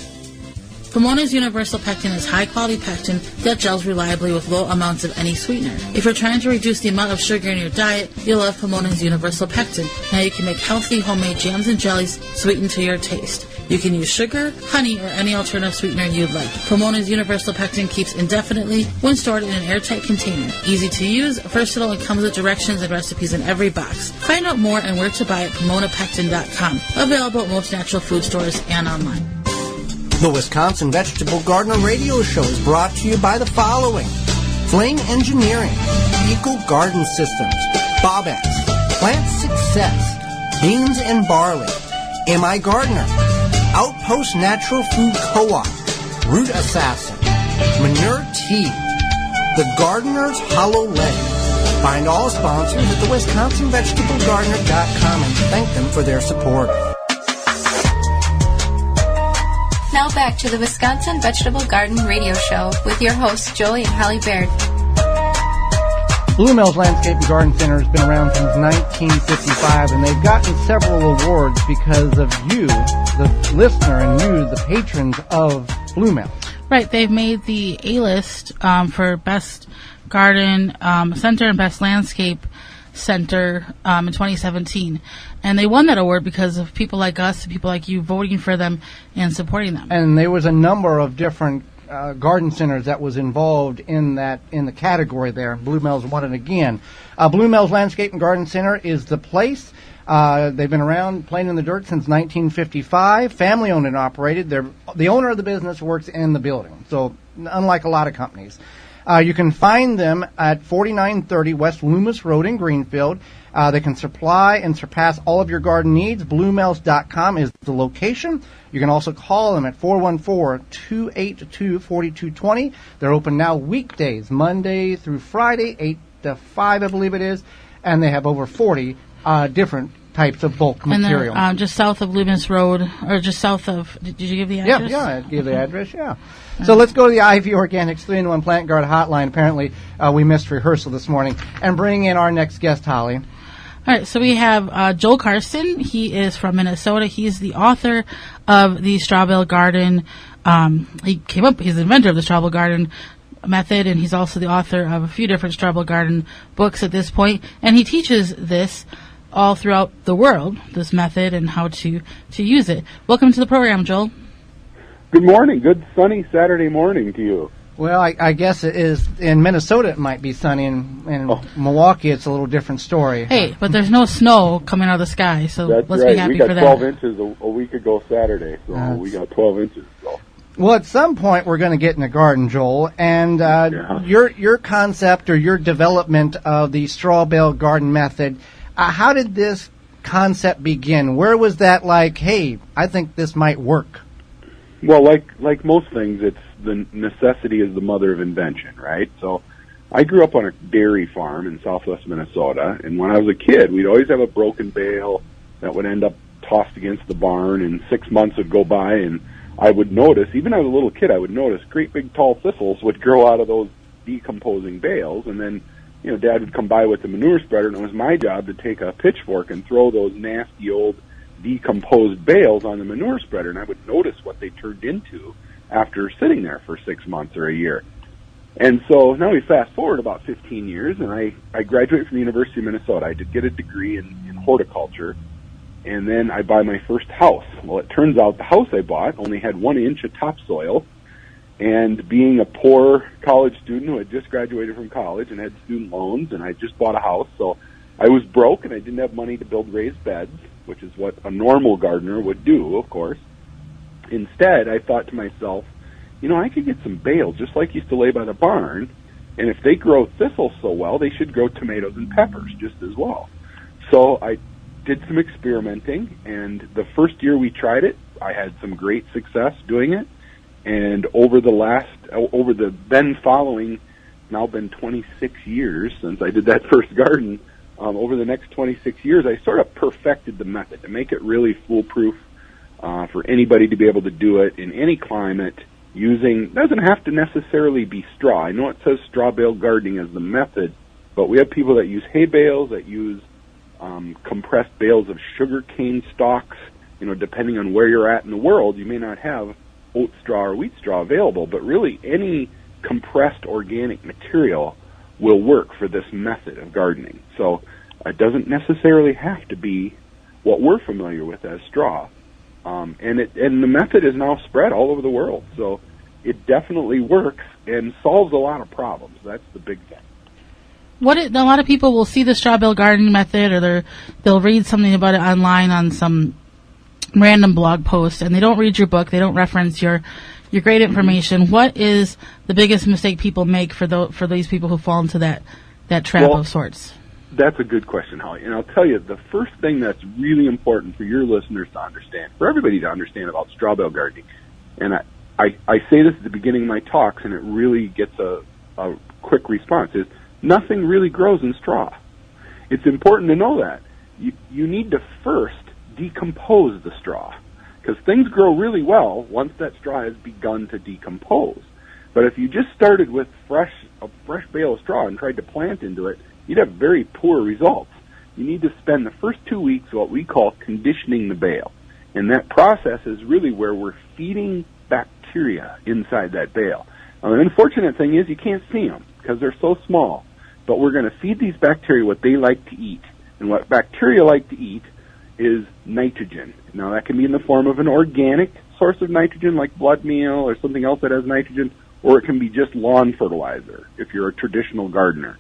Pomona's Universal Pectin is high-quality pectin that gels reliably with low amounts of any sweetener. If you're trying to reduce the amount of sugar in your diet, you'll love Pomona's Universal Pectin. Now you can make healthy homemade jams and jellies sweetened to your taste. You can use sugar, honey, or any alternative sweetener you'd like. Pomona's Universal Pectin keeps indefinitely when stored in an airtight container. Easy to use, versatile, and comes with directions and recipes in every box. Find out more and where to buy at PomonaPectin.com. Available at most natural food stores and online. The Wisconsin Vegetable Gardener Radio Show is brought to you by the following: Flame Engineering, Eco Garden Systems, Bobex, Plant Success, Beans and Barley, M.I. Gardener, Outpost Natural Food Co-op, Root Assassin, Manure Tea, The Gardener's Hollow Leg. Find all sponsors at the WisconsinVegetableGardener.com and thank them for their support. Now back to the Wisconsin Vegetable Garden Radio Show with your hosts, Joey and Holly Baird. Blue Mills Landscape and Garden Center has been around since 1955, and they've gotten several awards because of you, the listener, and you, the patrons of Blue Mills. Right, they've made the A-list for Best Garden Center and Best Landscape Center in 2017. And they won that award because of people like us and people like you voting for them and supporting them. And there was a number of different garden centers that was involved in the category there. Blue Mills won it again. Blue Mills Landscape and Garden Center is the place. They've been around playing in the dirt since 1955. Family owned and operated. The owner of the business works in the building. So unlike a lot of companies. You can find them at 4930 West Loomis Road in Greenfield. They can supply and surpass all of your garden needs. BlueMills.com is the location. You can also call them at 414-282-4220. They're open now weekdays, Monday through Friday, 8 to 5, I believe it is. And they have over 40 different types of bulk material. And they're just south of Loomis Road, or just south of, did you give the address? Yeah, I gave the address, yeah. So let's go to the IV Organics 3-in-1 Plant Guard hotline. Apparently, we missed rehearsal this morning. And bring in our next guest, Holly. All right, so we have Joel Karsten. He is from Minnesota. He's the author of the Straw Bale Garden. He's the inventor of the Straw Bale Garden method, and he's also the author of a few different Straw Bale Garden books at this point. And he teaches this all throughout the world, this method and how to use it. Welcome to the program, Joel. Good morning. Good sunny Saturday morning to you. Well, I guess it is in Minnesota. It might be sunny. In Milwaukee, it's a little different story. Hey, but there's no snow coming out of the sky, so let's be happy for that. We got 12 inches a week ago Saturday, so we got 12 inches. So. Well, at some point, we're going to get in the garden, Joel, and your concept or your development of the straw bale garden method, how did this concept begin? Where was that like, hey, I think this might work? Well, like most things, it's the necessity is the mother of invention, right? So I grew up on a dairy farm in southwest Minnesota, and when I was a kid, we'd always have a broken bale that would end up tossed against the barn, and 6 months would go by, and I would notice, even as a little kid, I would notice great big tall thistles would grow out of those decomposing bales, and then, Dad would come by with the manure spreader, and it was my job to take a pitchfork and throw those nasty old decomposed bales on the manure spreader, and I would notice what they turned into after sitting there for 6 months or a year. And so now we fast forward about 15 years, and I graduated from the University of Minnesota. I did get a degree in horticulture, and then I buy my first house. Well, it turns out the house I bought only had 1 inch of topsoil, and being a poor college student who had just graduated from college and had student loans, and I just bought a house, so I was broke and I didn't have money to build raised beds, which is what a normal gardener would do, of course. Instead, I thought to myself, I could get some bales just like used to lay by the barn, and if they grow thistles so well, they should grow tomatoes and peppers just as well. So I did some experimenting, and the first year we tried it, I had some great success doing it, and over the then following, now been 26 years since I did that first garden, over the next 26 years, I sort of perfected the method to make it really foolproof for anybody to be able to do it in any climate doesn't have to necessarily be straw. I know it says straw bale gardening as the method, but we have people that use hay bales, that use compressed bales of sugar cane stalks. Depending on where you're at in the world, you may not have oat straw or wheat straw available, but really any compressed organic material will work for this method of gardening. So it doesn't necessarily have to be what we're familiar with as straw. And the method is now spread all over the world. So it definitely works and solves a lot of problems. That's the big thing. A lot of people will see the straw bale gardening method, or they'll read something about it online on some random blog post and they don't read your book, they don't reference your great information, what is the biggest mistake people make for these people who fall into that trap of sorts? That's a good question, Holly. And I'll tell you, the first thing that's really important for your listeners to understand, for everybody to understand about straw bale gardening, and I say this at the beginning of my talks, and it really gets a quick response, is nothing really grows in straw. It's important to know that. You need to first decompose the straw, because things grow really well once that straw has begun to decompose. But if you just started with a fresh bale of straw and tried to plant into it, you'd have very poor results. You need to spend the first 2 weeks what we call conditioning the bale. And that process is really where we're feeding bacteria inside that bale. Now, the unfortunate thing is you can't see them because they're so small. But we're going to feed these bacteria what they like to eat. And what bacteria like to eat is nitrogen. Now, that can be in the form of an organic source of nitrogen like blood meal or something else that has nitrogen, or it can be just lawn fertilizer if you're a traditional gardener.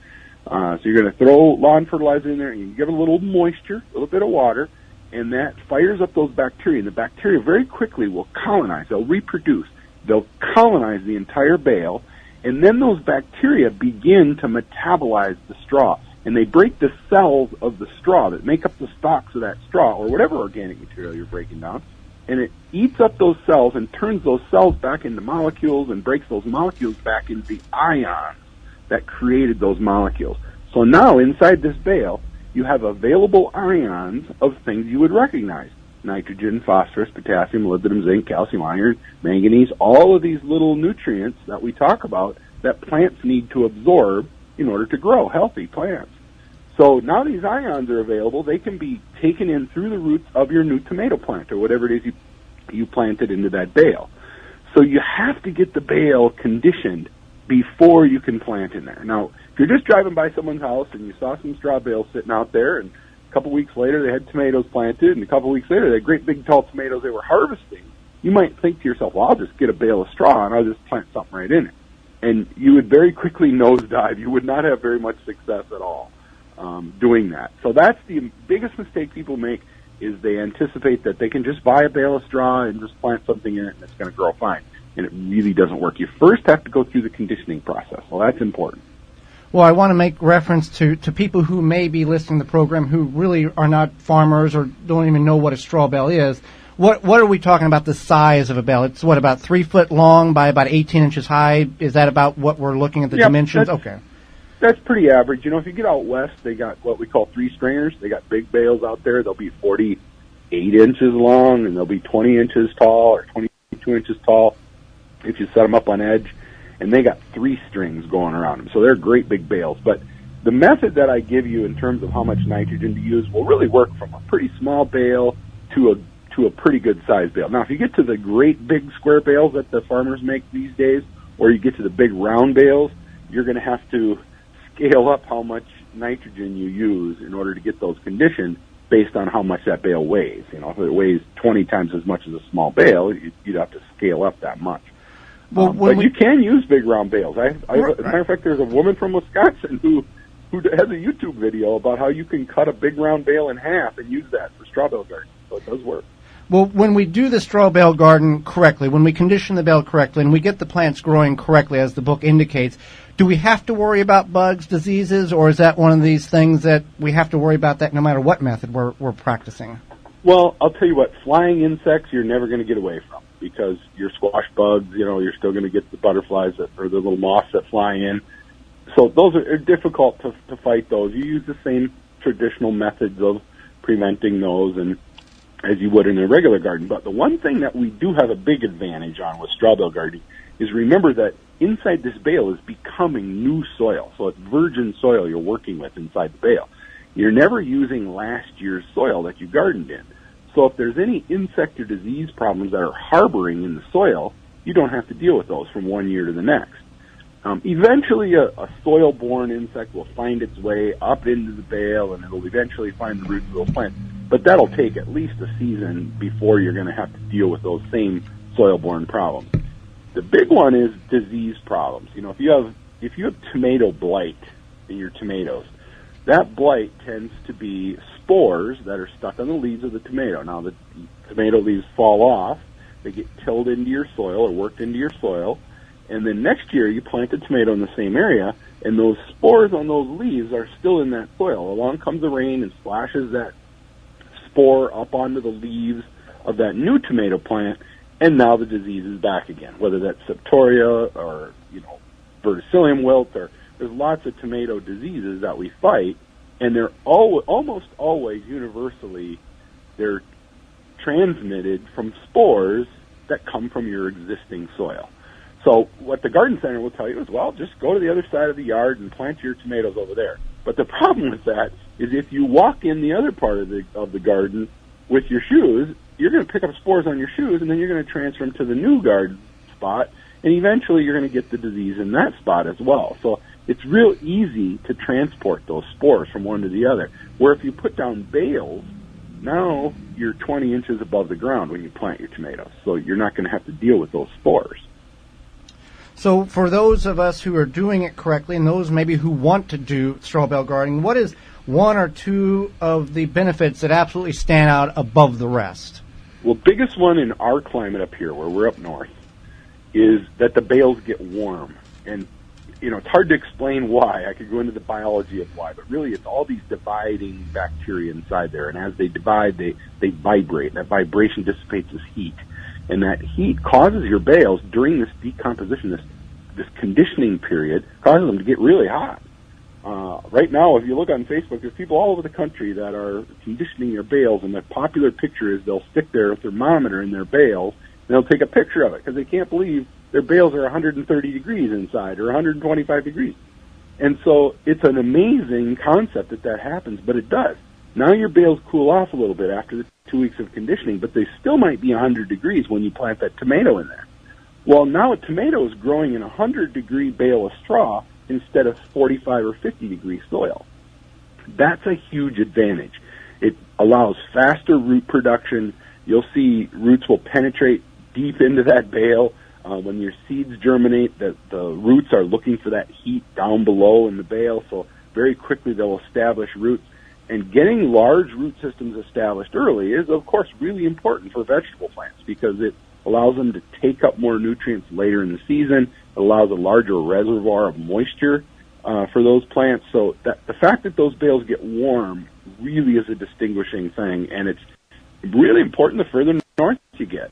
So you're going to throw lawn fertilizer in there, and you give it a little moisture, a little bit of water, and that fires up those bacteria. And the bacteria very quickly will colonize. They'll reproduce. They'll colonize the entire bale, and then those bacteria begin to metabolize the straw. And they break the cells of the straw that make up the stalks of that straw, or whatever organic material you're breaking down, and it eats up those cells and turns those cells back into molecules and breaks those molecules back into the ions that created those molecules. So now inside this bale, you have available ions of things you would recognize. Nitrogen, phosphorus, potassium, molybdenum, zinc, calcium, iron, manganese, all of these little nutrients that we talk about that plants need to absorb in order to grow healthy plants. So now these ions are available. They can be taken in through the roots of your new tomato plant or whatever it is you planted into that bale. So you have to get the bale conditioned before you can plant in there. Now, if you're just driving by someone's house and you saw some straw bales sitting out there, and a couple weeks later they had tomatoes planted, and a couple weeks later they had great big tall tomatoes they were harvesting, you might think to yourself, well, I'll just get a bale of straw and I'll just plant something right in it. And you would very quickly nosedive. You would not have very much success at all doing that. So that's the biggest mistake people make, is they anticipate that they can just buy a bale of straw and just plant something in it and it's going to grow fine. And it really doesn't work. You first have to go through the conditioning process. Well, that's important. Well, I want to make reference to people who may be listening to the program who really are not farmers or don't even know what a straw bale is. What are we talking about the size of a bale? It's what, about 3 foot long by about 18 inches high? Is that about what we're looking at the dimensions? Okay. That's pretty average. You know, if you get out west, they got what we call three stringers. They got big bales out there. They'll be 48 inches long, and they'll be 20 inches tall or 22 inches tall if you set them up on edge. And they got 3 strings going around them. So they're great big bales. But the method that I give you in terms of how much nitrogen to use will really work from a pretty small bale to a pretty good sized bale. Now, if you get to the great big square bales that the farmers make these days, or you get to the big round bales, you're going to have to scale up how much nitrogen you use in order to get those conditioned based on how much that bale weighs. You know, if it weighs 20 times as much as a small bale, you'd have to scale up that much. Well, but you can use big round bales. As a matter of fact, there's a woman from Wisconsin who has a YouTube video about how you can cut a big round bale in half and use that for straw bale gardening. So it does work. Well, when we do the straw bale garden correctly, when we condition the bale correctly, and we get the plants growing correctly, as the book indicates, do we have to worry about bugs, diseases, or is that one of these things that we have to worry about that no matter what method we're practicing? Well, I'll tell you what, flying insects you're never going to get away from, because your squash bugs, you know, you're still going to get the butterflies or the little moths that fly in. So those are difficult to fight those. You use the same traditional methods of preventing those and as you would in a regular garden. But the one thing that we do have a big advantage on with straw bale gardening is remember that inside this bale is becoming new soil. So it's virgin soil you're working with inside the bale. You're never using last year's soil that you gardened in. So if there's any insect or disease problems that are harboring in the soil, you don't have to deal with those from one year to the next. Eventually, a soil-borne insect will find its way up into the bale, and it'll eventually find the roots of the plant. But that'll take at least a season before you're going to have to deal with those same soil-borne problems. The big one is disease problems. You know, if you have tomato blight in your tomatoes, that blight tends to be spores that are stuck on the leaves of the tomato. Now, tomato leaves fall off. They get tilled into your soil or worked into your soil. And then next year you plant a tomato in the same area, and those spores on those leaves are still in that soil. Along comes the rain and splashes that spore up onto the leaves of that new tomato plant, and now the disease is back again, whether that's septoria or, verticillium wilt, or there's lots of tomato diseases that we fight, and they're almost always universally, they're transmitted from spores that come from your existing soil. So what the garden center will tell you is, well, just go to the other side of the yard and plant your tomatoes over there. But the problem with that is if you walk in the other part of the garden with your shoes, you're going to pick up spores on your shoes, and then you're going to transfer them to the new garden spot, and eventually you're going to get the disease in that spot as well. So it's real easy to transport those spores from one to the other. Where if you put down bales, now you're 20 inches above the ground when you plant your tomatoes, so you're not going to have to deal with those spores. So for those of us who are doing it correctly, and those maybe who want to do straw bale gardening, what is one or two of the benefits that absolutely stand out above the rest? Well, biggest one in our climate up here, where we're up north, is that the bales get warm. And, it's hard to explain why. I could go into the biology of why, but really it's all these dividing bacteria inside there. And as they divide, they vibrate. That vibration dissipates this heat. And that heat causes your bales, during this decomposition, this conditioning period, causes them to get really hot. Right now, if you look on Facebook, there's people all over the country that are conditioning their bales, and the popular picture is they'll stick their thermometer in their bales, and they'll take a picture of it, because they can't believe their bales are 130 degrees inside, or 125 degrees. And so it's an amazing concept that happens, but it does. Now your bales cool off a little bit after the 2 weeks of conditioning, but they still might be 100 degrees when you plant that tomato in there. Well, now a tomato is growing in a 100-degree bale of straw instead of 45 or 50-degree soil. That's a huge advantage. It allows faster root production. You'll see roots will penetrate deep into that bale. When your seeds germinate, the roots are looking for that heat down below in the bale, so very quickly they'll establish roots. And getting large root systems established early is, of course, really important for vegetable plants because it allows them to take up more nutrients later in the season. It allows a larger reservoir of moisture for those plants. So the fact that those bales get warm really is a distinguishing thing, and it's really important the further north you get.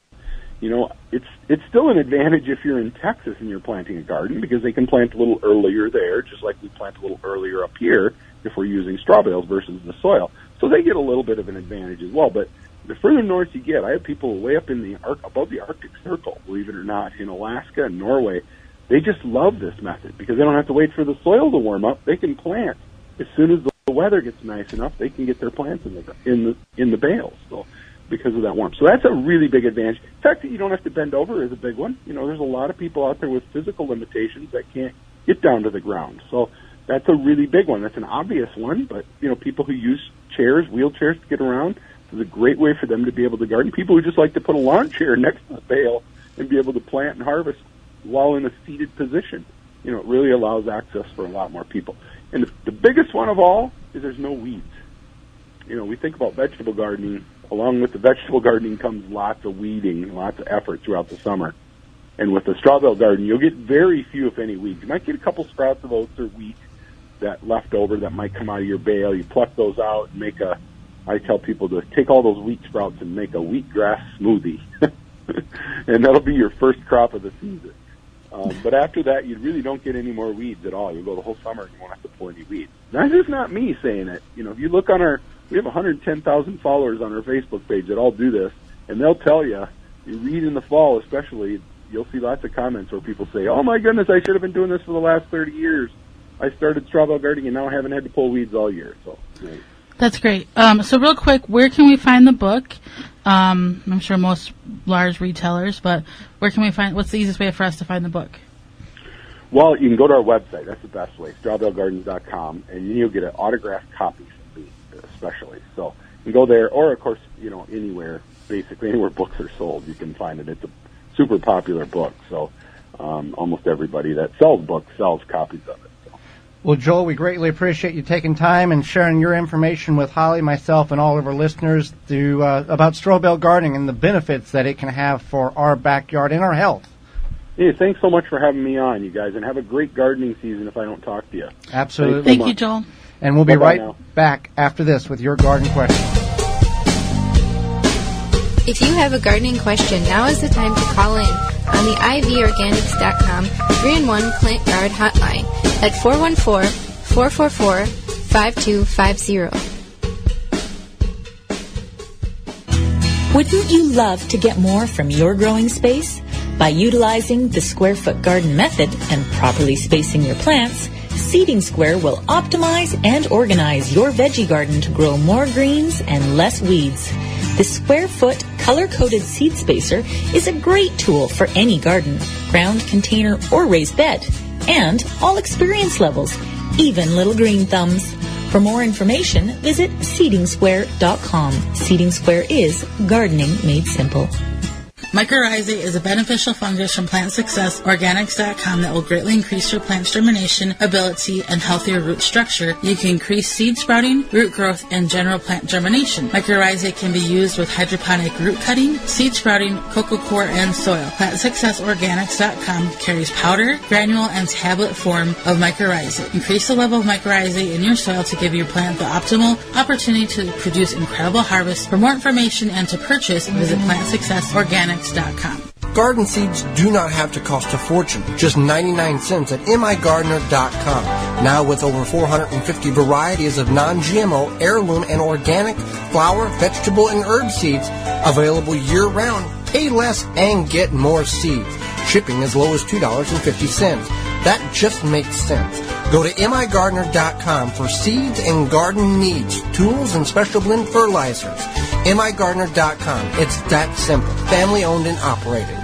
It's still an advantage if you're in Texas and you're planting a garden because they can plant a little earlier there, just like we plant a little earlier up here if we're using straw bales versus the soil. So they get a little bit of an advantage as well. But the further north you get, I have people way up in above the Arctic Circle, believe it or not, in Alaska and Norway. They just love this method because they don't have to wait for the soil to warm up. They can plant as soon as the weather gets nice enough. They can get their plants in the bales. So because of that warmth. So that's a really big advantage. The fact that you don't have to bend over is a big one. There's a lot of people out there with physical limitations that can't get down to the ground. So that's a really big one. That's an obvious one, but, people who use wheelchairs to get around, it's a great way for them to be able to garden. People who just like to put a lawn chair next to the bale and be able to plant and harvest while in a seated position. It really allows access for a lot more people. And the biggest one of all is there's no weeds. We think about vegetable gardening. Along with the vegetable gardening comes lots of weeding, lots of effort throughout the summer. And with the straw bale garden, you'll get very few, if any, weeds. You might get a couple sprouts of oats or wheat that left over that might come out of your bale. You pluck those out and I tell people to take all those wheat sprouts and make a wheatgrass smoothie. And that'll be your first crop of the season. But after that, you really don't get any more weeds at all. You'll go the whole summer and you won't have to pull any weeds. That's just not me saying it. If you look on we have 110,000 followers on our Facebook page that all do this, and they'll tell you read in the fall especially, you'll see lots of comments where people say, oh my goodness, I should have been doing this for the last 30 years. I started straw bale gardening and now I haven't had to pull weeds all year. So great. That's great. So real quick, where can we find the book? I'm sure most large retailers, but where can we what's the easiest way for us to find the book? Well, you can go to our website. That's the best way, strawbalegardens.com, and you'll get an autographed copy from me, especially. So you can go there, or, of course, anywhere, basically anywhere books are sold, you can find it. It's a super popular book, so almost everybody that sells books sells copies of it. So. Well, Joel, we greatly appreciate you taking time and sharing your information with Holly, myself, and all of our listeners about straw bale gardening and the benefits that it can have for our backyard and our health. Hey, thanks so much for having me on, you guys, and have a great gardening season if I don't talk to you. Absolutely. Thank you, Joel. And we'll be Bye-bye right now. back after this with your garden question. If you have a gardening question, now is the time to call in on the ivorganics.com 3-in-1 Plant Guard hotline at 414-444-5250. Wouldn't you love to get more from your growing space? By utilizing the square foot garden method and properly spacing your plants, Seeding Square will optimize and organize your veggie garden to grow more greens and less weeds. The square foot color-coded seed spacer is a great tool for any garden, ground container, or raised bed, and all experience levels, even little green thumbs. For more information, visit seedingsquare.com. Seeding Square is gardening made simple. Mycorrhizae is a beneficial fungus from PlantSuccessOrganics.com that will greatly increase your plant's germination ability and healthier root structure. You can increase seed sprouting, root growth, and general plant germination. Mycorrhizae can be used with hydroponic root cutting, seed sprouting, cocoa coir, and soil. PlantSuccessOrganics.com carries powder, granule, and tablet form of mycorrhizae. Increase the level of mycorrhizae in your soil to give your plant the optimal opportunity to produce incredible harvests. For more information and to purchase, visit PlantSuccessOrganics.com. Garden seeds do not have to cost a fortune, just 99 cents at migardener.com. Now with over 450 varieties of non-GMO, heirloom, and organic flower, vegetable, and herb seeds available year-round. Pay less and get more seeds. Shipping as low as $2.50. That just makes sense. Go to migardener.com for seeds and garden needs, tools, and special blend fertilizers. migardener.com. It's that simple. Family owned and operated.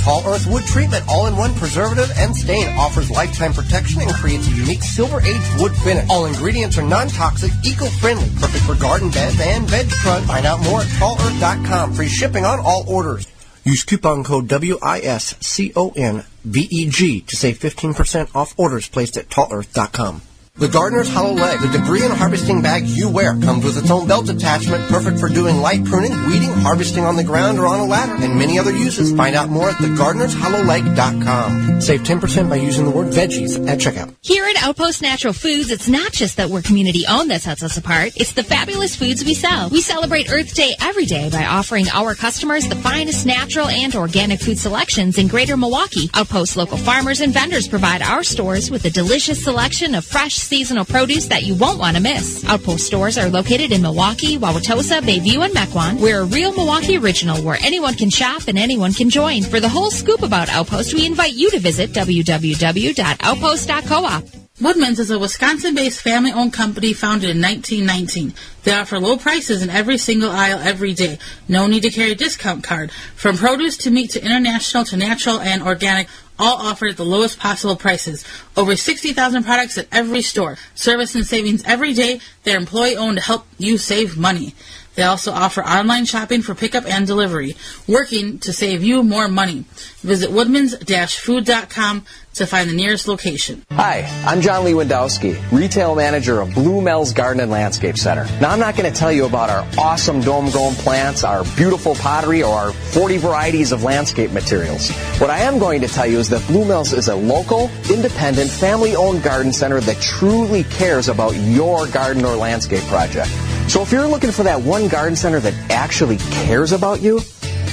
Tall Earth Wood Treatment All-in-One Preservative and Stain offers lifetime protection and creates a unique silver-aged wood finish. All ingredients are non-toxic, eco-friendly, perfect for garden beds and veg trucks. Find out more at tallearth.com. Free shipping on all orders. Use coupon code WISCONVEG to save 15% off orders placed at tallearth.com. The Gardener's Hollow Leg, the debris and harvesting bag you wear, comes with its own belt attachment, perfect for doing light pruning, weeding, harvesting on the ground or on a ladder, and many other uses. Find out more at thegardenershollowleg.com. Save 10% by using the word veggies at checkout. Here at Outpost Natural Foods, it's not just that we're community-owned that sets us apart. It's the fabulous foods we sell. We celebrate Earth Day every day by offering our customers the finest natural and organic food selections in Greater Milwaukee. Outpost local farmers and vendors provide our stores with a delicious selection of fresh seasonal produce that you won't want to miss. Outpost stores are located in Milwaukee, Wauwatosa, Bayview, and Mequon. We're a real Milwaukee original where anyone can shop and anyone can join. For the whole scoop about Outpost, we invite you to visit www.outpost.coop. Woodman's is a Wisconsin-based family-owned company founded in 1919. They offer low prices in every single aisle every day. No need to carry a discount card. From produce to meat to international to natural and organic, all offered at the lowest possible prices. Over 60,000 products at every store. Service and savings every day. They're employee-owned to help you save money. They also offer online shopping for pickup and delivery, working to save you more money. Visit woodmans-food.com to find the nearest location. Hi, I'm John Lewandowski, retail manager of Blue Mel's Garden and Landscape Center. Now, I'm not going to tell you about our awesome dome-grown plants, our beautiful pottery, or our 40 varieties of landscape materials. What I am going to tell you is that Blue Mel's is a local, independent, family-owned garden center that truly cares about your garden or landscape project. So if you're looking for that one garden center that actually cares about you,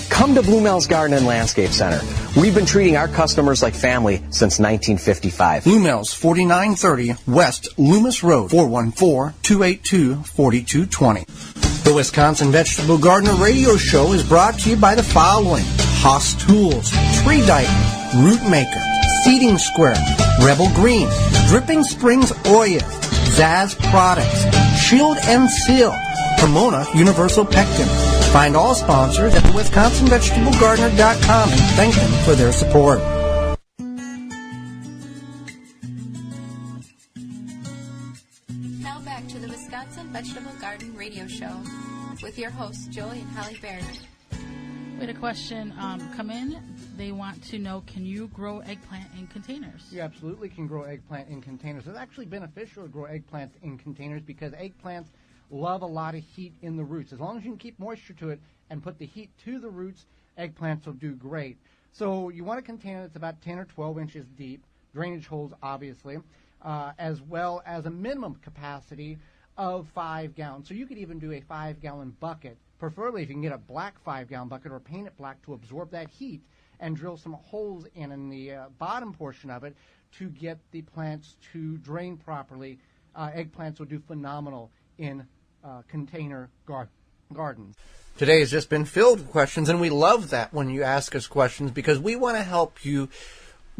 come to Blue Mel's Garden and Landscape Center. We've been treating our customers like family since 1955. Blue Mel's, 4930 West Loomis Road, 414-282-4220. The Wisconsin Vegetable Gardener Radio Show is brought to you by the following: Haas Tools, Tree Dyke, Root Maker, Seeding Square, Rebel Green, Dripping Springs Oil, Zaz Products, Shield and Seal, Pomona Universal Pectin. Find all sponsors at the WisconsinVegetableGardener.com and thank them for their support. Now back to the Wisconsin Vegetable Garden Radio Show with your hosts, Joey and Holly Baird. We had a question come in. They want to know, can you grow eggplant in containers? You absolutely can grow eggplant in containers. It's actually beneficial to grow eggplants in containers because eggplants love a lot of heat in the roots. As long as you can keep moisture to it and put the heat to the roots, eggplants will do great. So you want a container that's about 10 or 12 inches deep, drainage holes obviously, as well as a minimum capacity of 5 gallons. So you could even do a 5-gallon bucket, preferably if you can get a black 5-gallon bucket or paint it black to absorb that heat, and drill some holes in the bottom portion of it to get the plants to drain properly. Eggplants will do phenomenal in container gardens. Today has just been filled with questions, and we love that when you ask us questions because we want to help you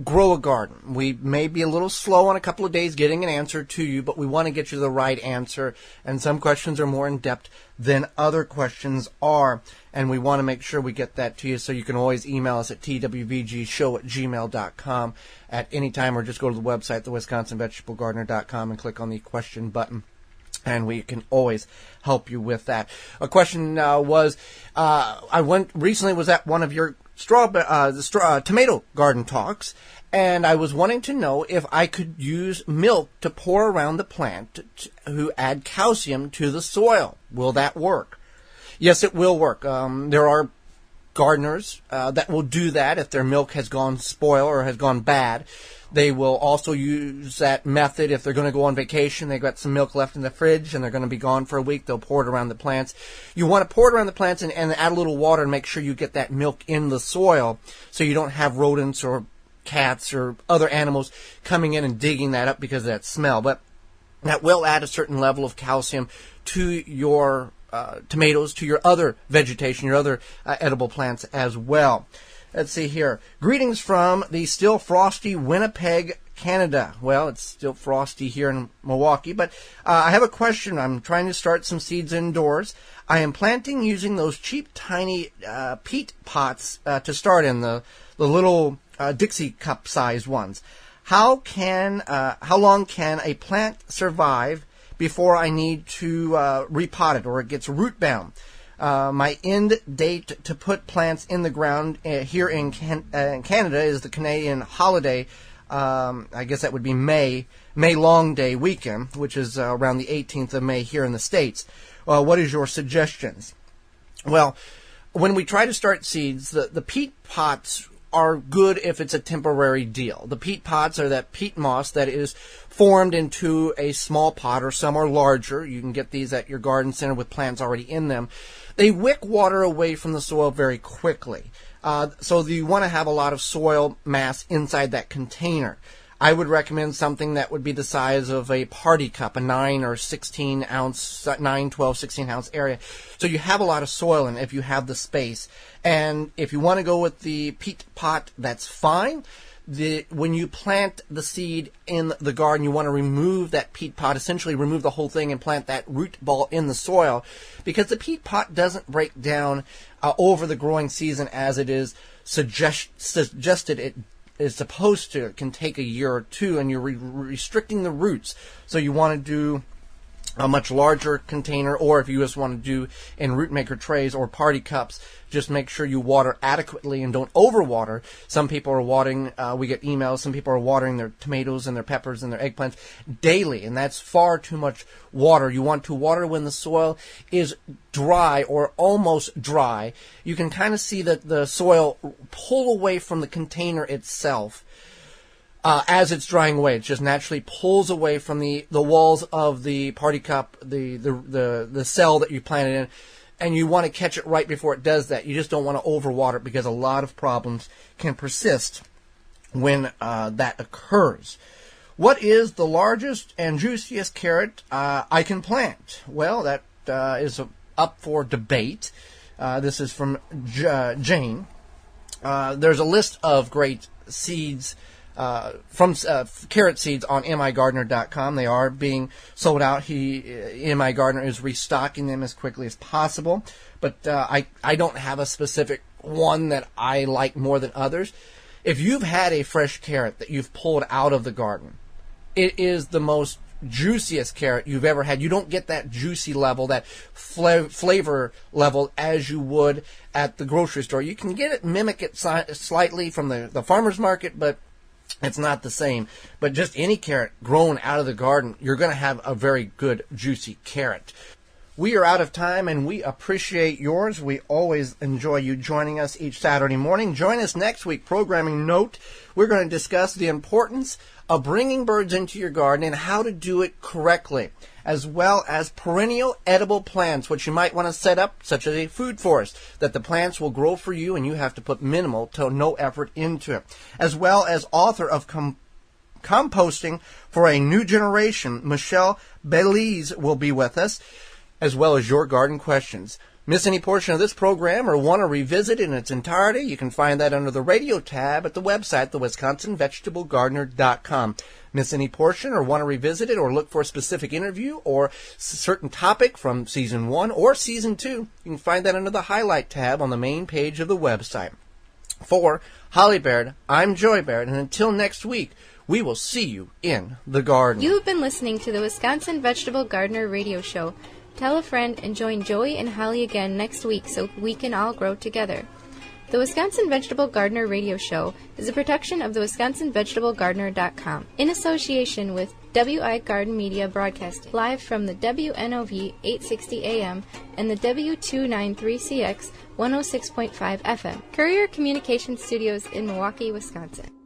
grow a garden. We may be a little slow on a couple of days getting an answer to you, but we want to get you the right answer. And some questions are more in depth than other questions are. And we want to make sure we get that to you. So you can always email us at twvgshow@gmail.com at any time, or just go to the website, thewisconsinvegetablegardener.com, and click on the question button. And we can always help you with that. A question was, I was at one of your tomato garden talks, and I was wanting to know if I could use milk to pour around the plant to add calcium to the soil. Will that work? Yes, it will work. There are gardeners that will do that if their milk has gone spoil or has gone bad. They will also use that method if they're going to go on vacation. They've got some milk left in the fridge and they're going to be gone for a week. They'll pour it around the plants. You want to pour it around the plants and add a little water and make sure you get that milk in the soil so you don't have rodents or cats or other animals coming in and digging that up because of that smell. But that will add a certain level of calcium to your tomatoes, to your other vegetation, your other edible plants as well. Let's see here. Greetings from the still frosty Winnipeg, Canada. Well, it's still frosty here in Milwaukee, but I have a question. I'm trying to start some seeds indoors. I am planting using those cheap, tiny peat pots to start in, the little Dixie cup sized ones. How long can a plant survive before I need to repot it or it gets root bound? My end date to put plants in the ground here in Canada is the Canadian holiday. I guess that would be May Long Day weekend, which is around the 18th of May here in the States. What is your suggestions? Well, when we try to start seeds, the peat pots are good if it's a temporary deal. The peat pots are that peat moss that is formed into a small pot, or some are larger. You can get these at your garden center with plants already in them. They wick water away from the soil very quickly. So you want to have a lot of soil mass inside that container. I would recommend something that would be the size of a party cup, a 9 or 16 ounce, 9, 12, 16 ounce area. So you have a lot of soil in it if you have the space. And if you want to go with the peat pot, that's fine. When you plant the seed in the garden, you want to remove that peat pot, essentially remove the whole thing and plant that root ball in the soil, because the peat pot doesn't break down over the growing season as it is suggested it is supposed to. It can take a year or two, and you're restricting the roots. So you want to do a much larger container, or if you just want to do in root maker trays or party cups, just make sure you water adequately and don't overwater. Some people are watering, we get emails, some people are watering their tomatoes and their peppers and their eggplants daily, and that's far too much water. You want to water when the soil is dry or almost dry. You can kind of see that the soil pull away from the container itself. As it's drying away, it just naturally pulls away from the walls of the party cup, the cell that you planted in, and you want to catch it right before it does that. You just don't want to overwater it, because a lot of problems can persist when that occurs. What is the largest and juiciest carrot I can plant? Well, that is up for debate. This is from Jane. There's a list of great seeds from carrot seeds on migardener.com. They are being sold out. MI Gardener is restocking them as quickly as possible. But I don't have a specific one that I like more than others. If you've had a fresh carrot that you've pulled out of the garden, it is the most juiciest carrot you've ever had. You don't get that juicy level, that flavor level as you would at the grocery store. You can get it, mimic it slightly from the farmer's market, but it's not the same. But just any carrot grown out of the garden, you're going to have a very good juicy carrot. We are out of time, and we appreciate yours. We always enjoy you joining us each Saturday morning. Join us next week. Programming note, we're going to discuss the importance of bringing birds into your garden and how to do it correctly, as well as perennial edible plants, which you might want to set up, such as a food forest, that the plants will grow for you and you have to put minimal to no effort into it, as well as author of Composting for a New Generation, Michelle Bales, will be with us, as well as your garden questions. Miss any portion of this program or want to revisit it in its entirety, you can find that under the radio tab at the website, thewisconsinvegetablegardener.com. Miss any portion or want to revisit it or look for a specific interview or certain topic from Season 1 or Season 2, you can find that under the highlight tab on the main page of the website. For Holly Baird, I'm Joy Baird, and until next week, we will see you in the garden. You have been listening to the Wisconsin Vegetable Gardener Radio Show. Tell a friend and join Joey and Holly again next week so we can all grow together. The Wisconsin Vegetable Gardener Radio Show is a production of the WisconsinVegetableGardener.com in association with WI Garden Media Broadcasting, live from the WNOV 860 AM and the W293CX 106.5 FM, Courier Communication Studios in Milwaukee, Wisconsin.